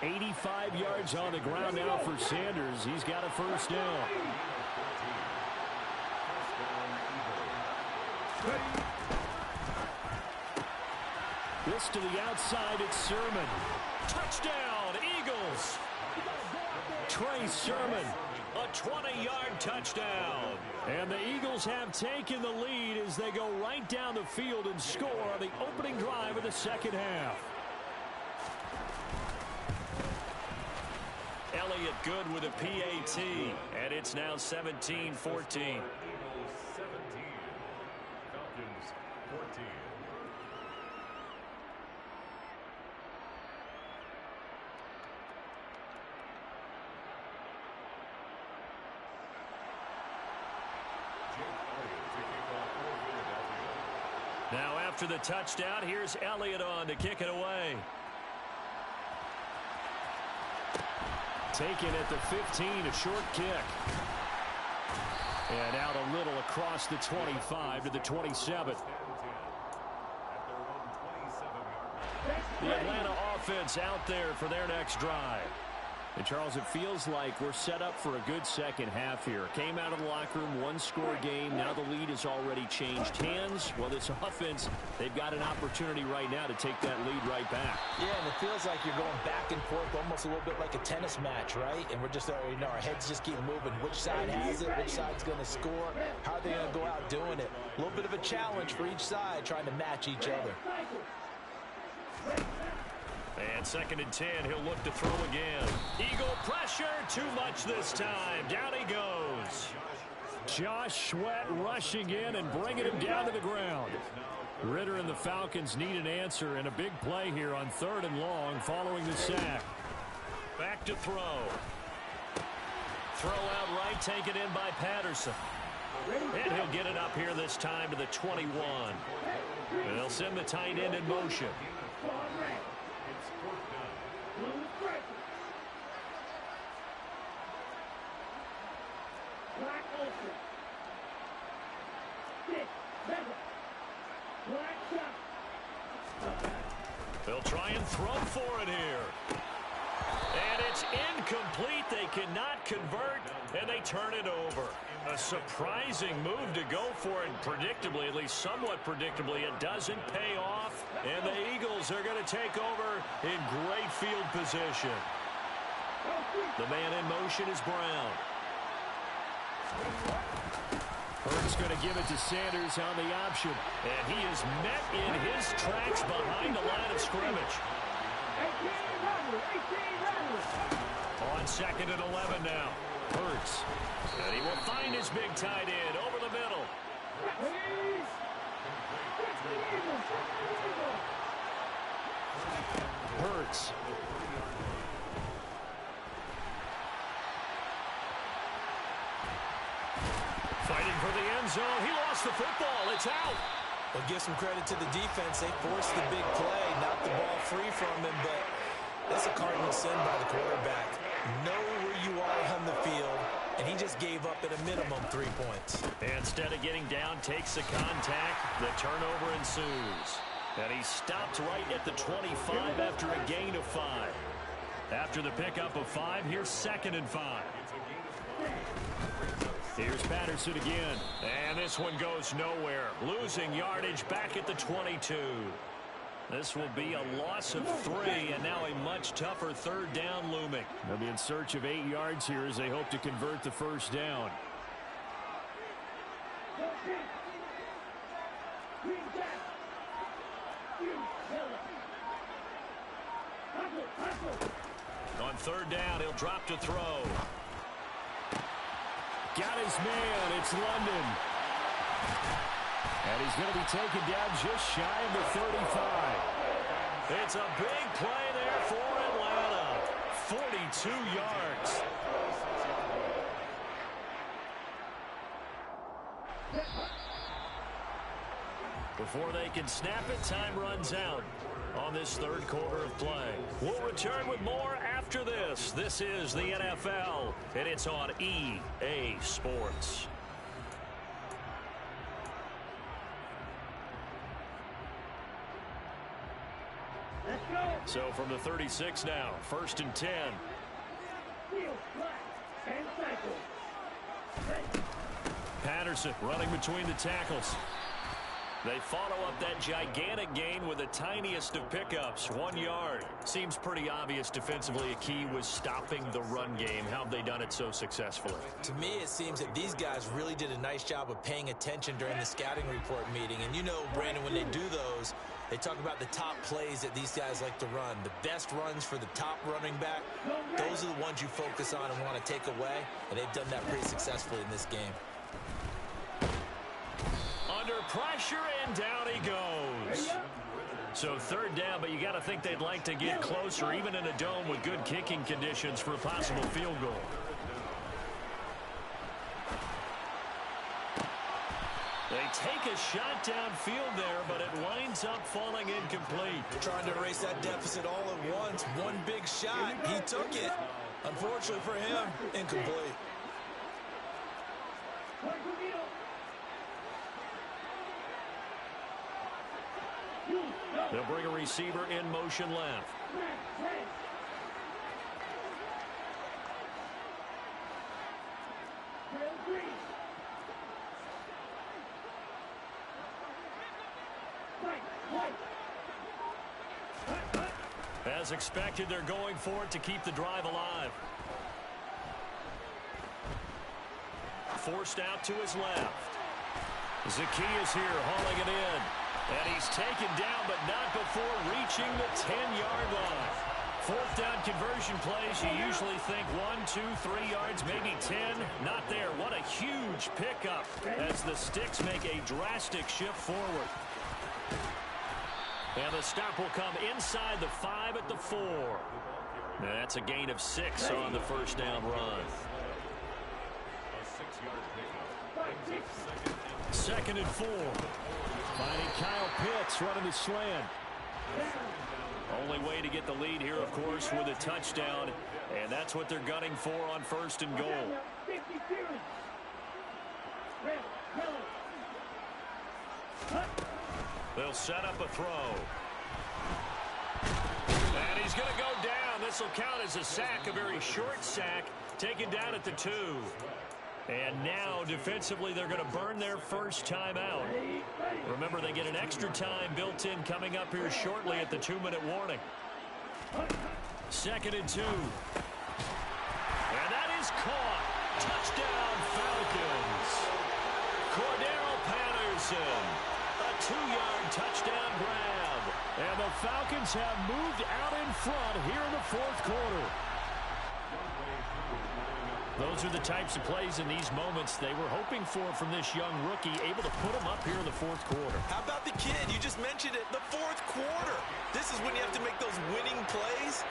85 yards on the ground now for Sanders. He's got a first down. This to the outside, it's Sermon. Touchdown, Eagles! Trey Sermon, a 20-yard touchdown. And the Eagles have taken the lead as they go right down the field and score on the opening drive of the second half. Elliott good with a PAT, and it's now 17-14. 17, Falcons 14. Now after the touchdown, here's Elliott on to kick it away. Taken at the 15, a short kick. And out a little across the 25 to the 27. The Atlanta offense out there for their next drive. And, Charles, it feels like we're set up for a good second half here. Came out of the locker room, one-score game. Now the lead has already changed hands. Well, this offense, they've got an opportunity right now to take that lead right back. Yeah, and it feels like you're going back and forth almost a little bit like a tennis match, right? And we're just, our heads just keep moving. Which side has it? Which side's going to score? How are they going to go out doing it? A little bit of a challenge for each side trying to match each other. And 2nd and 10, he'll look to throw again. Eagle pressure, too much this time. Down he goes. Josh Sweat rushing in and bringing him down to the ground. Ritter and the Falcons need an answer and a big play here on 3rd and long following the sack. Back to throw. Throw out right, taken in by Patterson. And he'll get it up here this time to the 21. And they'll send the tight end in motion. They'll try and throw for it here. And it's incomplete. They cannot convert, and they turn it over. A surprising move to go for it, predictably, at least somewhat predictably. It doesn't pay off, and the Eagles are going to take over in great field position. The man in motion is Brown. Hurts going to give it to Sanders on the option. And he is met in his tracks behind the line of scrimmage. On 2nd and 11 now. Hurts. And he will find his big tight end over the middle. Hurts. Fighting for the end zone. He lost the football. It's out. Well, give some credit to the defense. They forced the big play, knocked the ball free from him, but that's a cardinal sin by the quarterback. Know where you are on the field and he just gave up at a minimum 3 points. Instead of getting down, takes the contact. The turnover ensues. And he stopped right at the 25 after a gain of 5. After the pickup of 5, here's 2nd and 5. Here's Patterson again. And this one goes nowhere. Losing yardage back at the 22. This will be a loss of 3, and now a much tougher 3rd down looming. They'll be in search of 8 yards here as they hope to convert the 1st down. On 3rd down, he'll drop to throw. Got his man. It's London. And he's going to be taken down just shy of the 35. It's a big play there for Atlanta. 42 yards. Before they can snap it, time runs out on this 3rd quarter of play. We'll return with more after this. This is the NFL, and it's on EA Sports. So from the 36 now, 1st and 10. Patterson running between the tackles. They follow up that gigantic gain with the tiniest of pickups, 1 yard. Seems pretty obvious defensively a key was stopping the run game. How have they done it so successfully? To me, it seems that these guys really did a nice job of paying attention during the scouting report meeting. And you know, Brandon, when they do those, they talk about the top plays that these guys like to run. The best runs for the top running back, those are the ones you focus on and want to take away. And they've done that pretty successfully in this game. Under pressure, and down he goes. So 3rd down, but you got to think they'd like to get closer, even in a dome with good kicking conditions for a possible field goal. They take a shot downfield there, but it winds up falling incomplete. Trying to erase that deficit all at once. One big shot. He took it. Unfortunately for him, incomplete. They'll bring a receiver in motion left. As expected, they're going for it to keep the drive alive. Forced out to his left. Zacchaeus here hauling it in. And he's taken down, but not before reaching the 10-yard line. 4th down conversion plays, you usually think 1, 2, 3 yards, maybe 10. Not there. What a huge pickup as the Sticks make a drastic shift forward. And the stop will come inside the 5 at the 4. And that's a gain of 6 on the 1st down run. 2nd and 4. Finding Kyle Pitts running the slant. Only way to get the lead here, of course, with a touchdown. And that's what they're gunning for on 1st and goal. They'll set up a throw. And he's going to go down. This will count as a sack, a very short sack, taken down at the 2. And now, defensively, they're going to burn their first timeout. Remember, they get an extra time built in coming up here shortly at the 2-minute warning. 2nd and 2. And that is caught. Touchdown, Falcons. Cordero Patterson. A 2-yard touchdown grab. And the Falcons have moved out in front here in the 4th quarter. Those are the types of plays in these moments they were hoping for from this young rookie, able to put him up here in the 4th quarter. How about the kid? You just mentioned it, the 4th quarter. This is when you have to make those winning plays.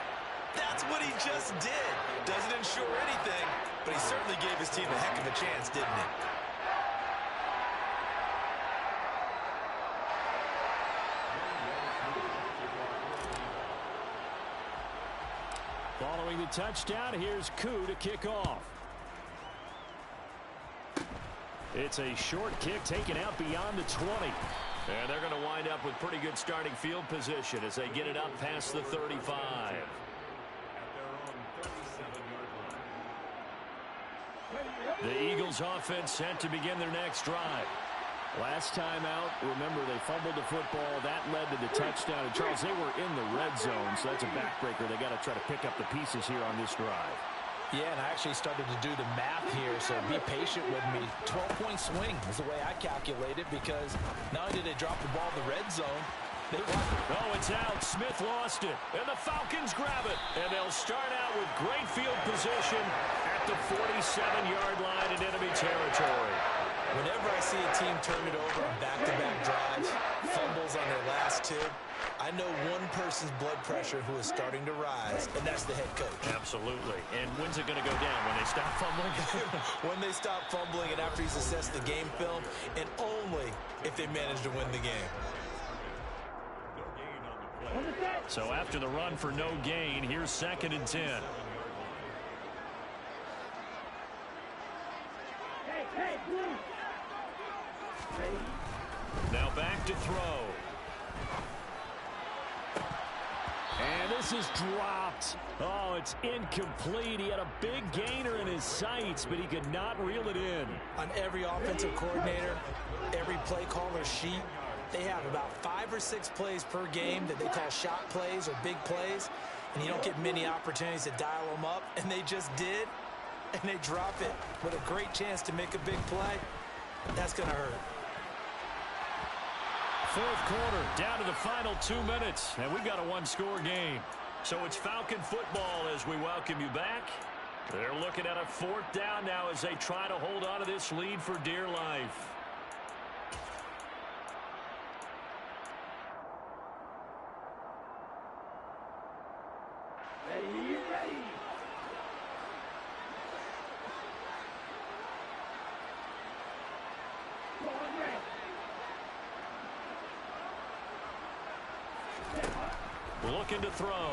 That's what he just did. Doesn't ensure anything, but he certainly gave his team a heck of a chance, didn't he? Following the touchdown, here's Koo to kick off. It's a short kick taken out beyond the 20. And they're going to wind up with pretty good starting field position as they get it up past the 35. The Eagles offense set to begin their next drive. Last time out, remember, they fumbled the football. That led to the touchdown. And, Charles, they were in the red zone, so that's a backbreaker. They got to try to pick up the pieces here on this drive. Yeah, and I actually started to do the math here, so be patient with me. 12-point swing is the way I calculate it, because not only did they drop the ball in the red zone, they won. Oh, it's out. Smith lost it, and the Falcons grab it. And they'll start out with great field position at the 47-yard line in enemy territory. Whenever I see a team turn it over on back-to-back drives, fumbles on their last two, I know one person's blood pressure who is starting to rise, and that's the head coach. Absolutely. And when's it going to go down? When they stop fumbling? When they stop fumbling and after he's assessed the game film, and only if they manage to win the game. So after the run for no gain, here's 2nd and 10. Now back to throw. And this is dropped. Oh, it's incomplete. He had a big gainer in his sights, but he could not reel it in. On every offensive coordinator, every play caller sheet, they have about 5 or 6 plays per game that they call shot plays or big plays, and you don't get many opportunities to dial them up, and they just did, and they drop it with a great chance to make a big play. That's going to hurt. Fourth quarter, down to the final 2 minutes, and we've got a one-score game. So it's Falcon football as we welcome you back. They're looking at a 4th down now as they try to hold on to this lead for dear life. Looking to throw.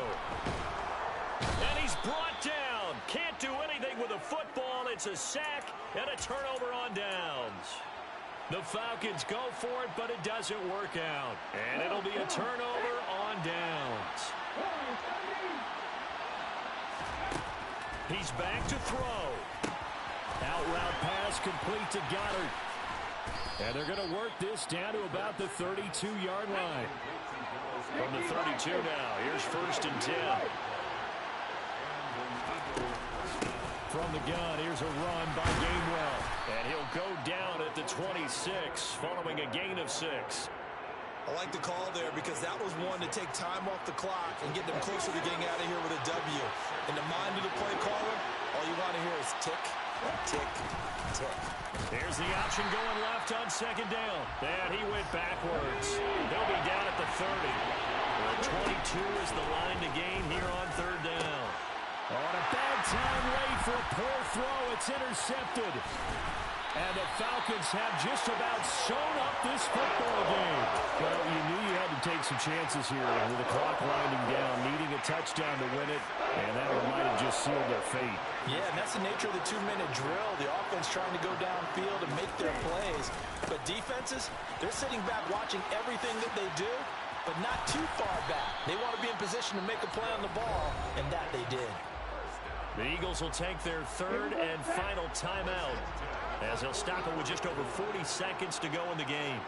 And he's brought down. Can't do anything with a football. It's a sack and a turnover on downs. The Falcons go for it, but it doesn't work out. And it'll be a turnover on downs. He's back to throw. Out route pass complete to Goddard. And they're going to work this down to about the 32-yard line. From the 32 now, here's 1st and 10. From the gun, here's a run by Gainwell. And he'll go down at the 26, following a gain of 6. I like the call there because that was one to take time off the clock and get them closer to getting out of here with a W. In the mind of the play caller, all you want to hear is tick, tick, tick. Here's the option going left on 2nd down. And he went backwards. They'll be down at the 30. The 22 is the line to gain here on 3rd down. On a bad time late for a poor throw. It's intercepted. And the Falcons have just about sewn up this football game. Well, you knew you had to take some chances here with the clock winding down, needing a touchdown to win it, and that might have just sealed their fate. Yeah, and that's the nature of the 2-minute drill. The offense trying to go downfield and make their plays. But defenses, they're sitting back watching everything that they do, but not too far back. They want to be in position to make a play on the ball, and that they did. The Eagles will take their 3rd and final timeout, as they'll stop it with just over 40 seconds to go in the game.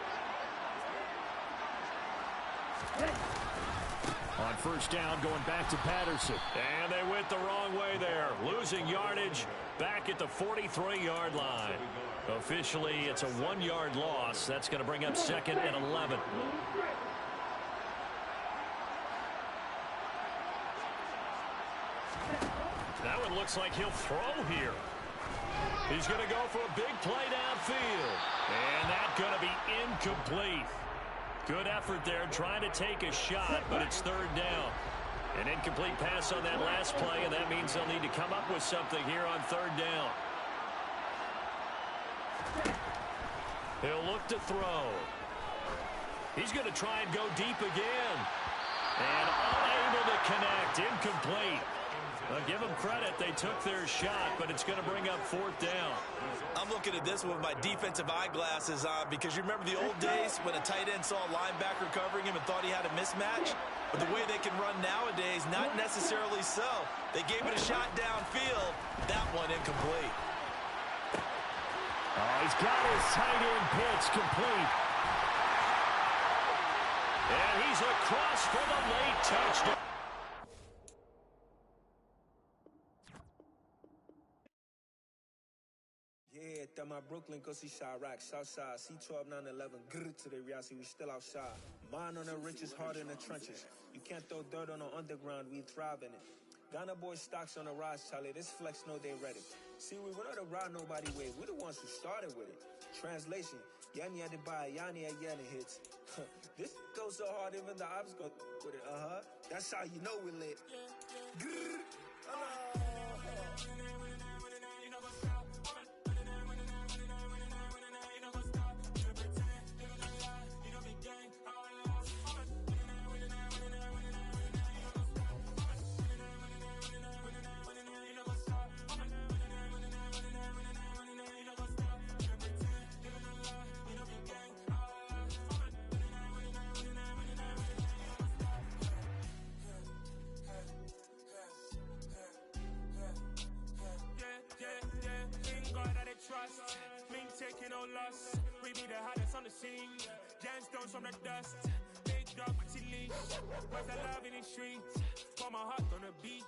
On 1st down, going back to Patterson. And they went the wrong way there. Losing yardage back at the 43-yard line. Officially, it's a 1-yard loss. That's going to bring up 2nd and 11. That one looks like he'll throw here. He's going to go for a big play downfield. And that's going to be incomplete. Good effort there trying to take a shot, but it's 3rd down. An incomplete pass on that last play, and that means they'll need to come up with something here on 3rd down. He'll look to throw. He's going to try and go deep again. And unable to connect. Incomplete. Well, give them credit. They took their shot, but it's going to bring up 4th down. I'm looking at this one with my defensive eyeglasses on because you remember the old days when a tight end saw a linebacker covering him and thought he had a mismatch? But the way they can run nowadays, not necessarily so. They gave it a shot downfield. That one incomplete. Oh, he's got his tight end pitch complete. And he's across for the late touchdown. Yeah, that my Brooklyn, go see Chirac, Southside, C12, 911, grrr to the reality, we still outside. Mine on the riches, hard in the trenches. You can't throw dirt on the underground, we thrive in it. Ghana boys stocks on the rise, Charlie, this flex know they ready. See, we were not to ride nobody way, we the ones who started with it. Translation, Yanni had to buy, Yanni had Yanni hits. This goes so hard, even the ops go with it, That's how you know we lit. Grrr, trust, me taking no loss. We be the hottest on the scene. Gemstones from the dust. Big dog with your leash. Where's the love in the streets? Pour my heart on the beat.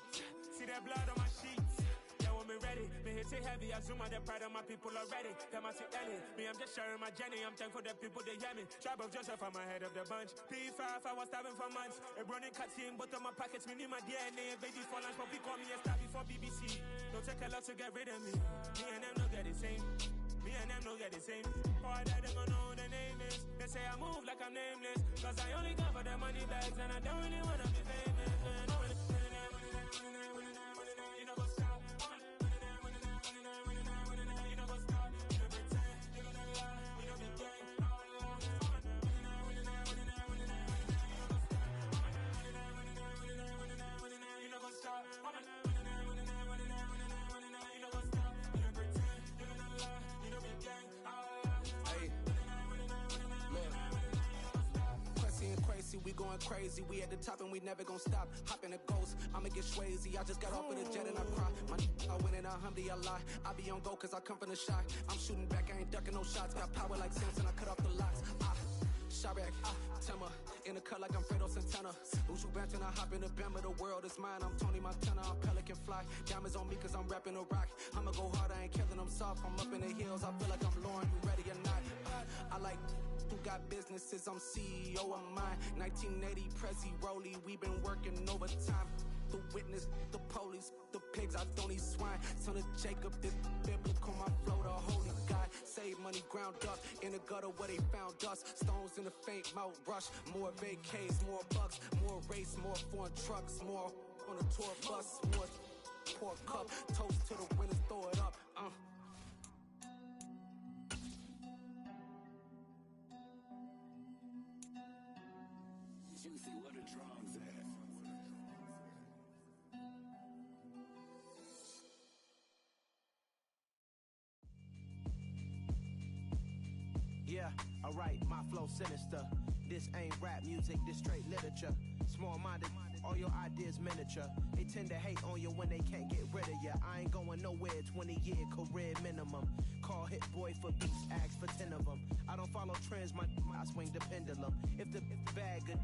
See that blood on my sheets. Yeah, when me ready, me hit it heavy. I zoom out the pride of my people already. Them I see Ellie. Me, I'm just sharing my journey. I'm thankful that people they hear me. Tribe of Joseph, I'm ahead of the bunch. P5, I was starving for months. A running cutscene, but on my pockets, me need my DNA. Baby for lunch, but we call me a star before BBC. Don't take a lot to get rid of me. Me and them don't get the same. Me and them don't get the same. All that they gonna know the name is. They say I move like I'm nameless. Cause I only come for the money bags and I don't really wanna be famous. You know go stop. You know go stop. You know pretend. You know lie. You know be gang. You know go stop. We going crazy, we at the top and we never gonna stop. Hop in a ghost, I'ma get swayzy. I just got off of the jet and I cry. I win in a Humvee, I lie. I be on go cause I come from the shot. I'm shooting back, I ain't ducking no shots. Got power like Samson, I cut off the locks. Chirac, Timmer, in the cut like I'm Fredo Santana. Uju Benton, I hop in the Bama, the world is mine. I'm Tony Montana, I'm Pelican Fly. Diamonds on me cause I'm rapping a rock. I'ma go hard, I ain't killing them soft. I'm up in the hills, I feel like I'm Lauren, you ready or not? I like who got businesses, I'm CEO of mine. 1980 Prezi Rolly, we been working overtime. The witness, the police, the pigs, I don't eat swine. Son of Jacob, this biblical, my flow, the holy God. Save money ground up in the gutter where they found dust. Stones in the faint mouth rush. More vacays, more bucks, more race, more foreign trucks, more on a tour bus, more pour cup. Toast to the winners, throw it up. Juicy, what a drums at. Yeah, alright, my flow sinister. This ain't rap music, this straight literature. Small-minded, all your ideas miniature. They tend to hate on you when they can't get rid of you. I ain't going nowhere, 20-year career minimum. Call Hit Boy for beats, ask for 10 of them. I don't follow trends, I swing the pendulum. If the bag good,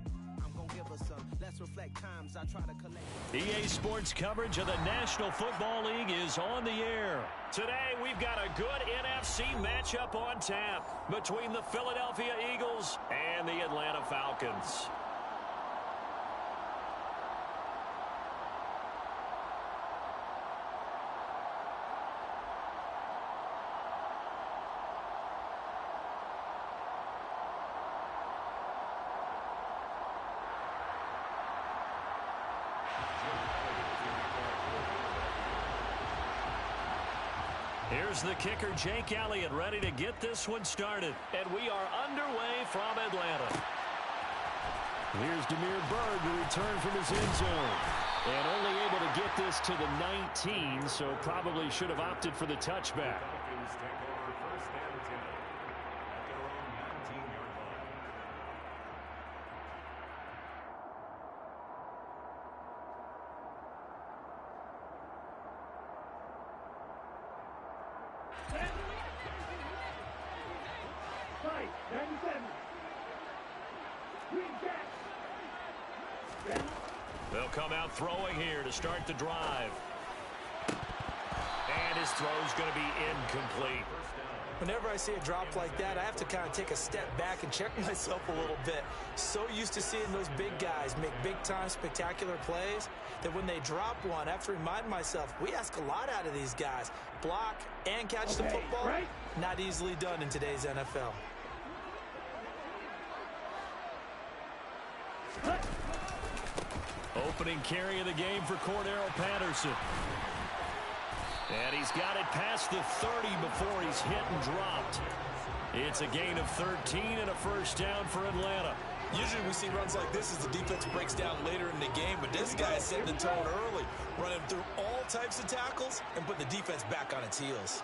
I'm gonna give her some. Let's reflect times I try to collect. EA Sports coverage of the National Football League is on the air. Today, we've got a good NFC matchup on tap between the Philadelphia Eagles and the Atlanta Falcons. Here's the kicker, Jake Elliott, ready to get this one started. And we are underway from Atlanta. Here's Demir Bird to return from his end zone. And only able to get this to the 19, so probably should have opted for the touchback. Falcons take over first and 10 at their own 19-yard line. Fight, 97. Green Jack. They'll come out throwing here to start the drive. And his throw's going to be incomplete. Whenever I see a drop like that, I have to kind of take a step back and check myself a little bit. So used to seeing those big guys make big-time spectacular plays that when they drop one, I have to remind myself, we ask a lot out of these guys. Block and catch the football, right? Not easily done in today's NFL. Opening carry of the game for Cordero Patterson. And he's got it past the 30 before he's hit and dropped. It's a gain of 13 and a first down for Atlanta. Usually we see runs like this as the defense breaks down later in the game, but this guy is setting the tone early, running through all types of tackles and putting the defense back on its heels.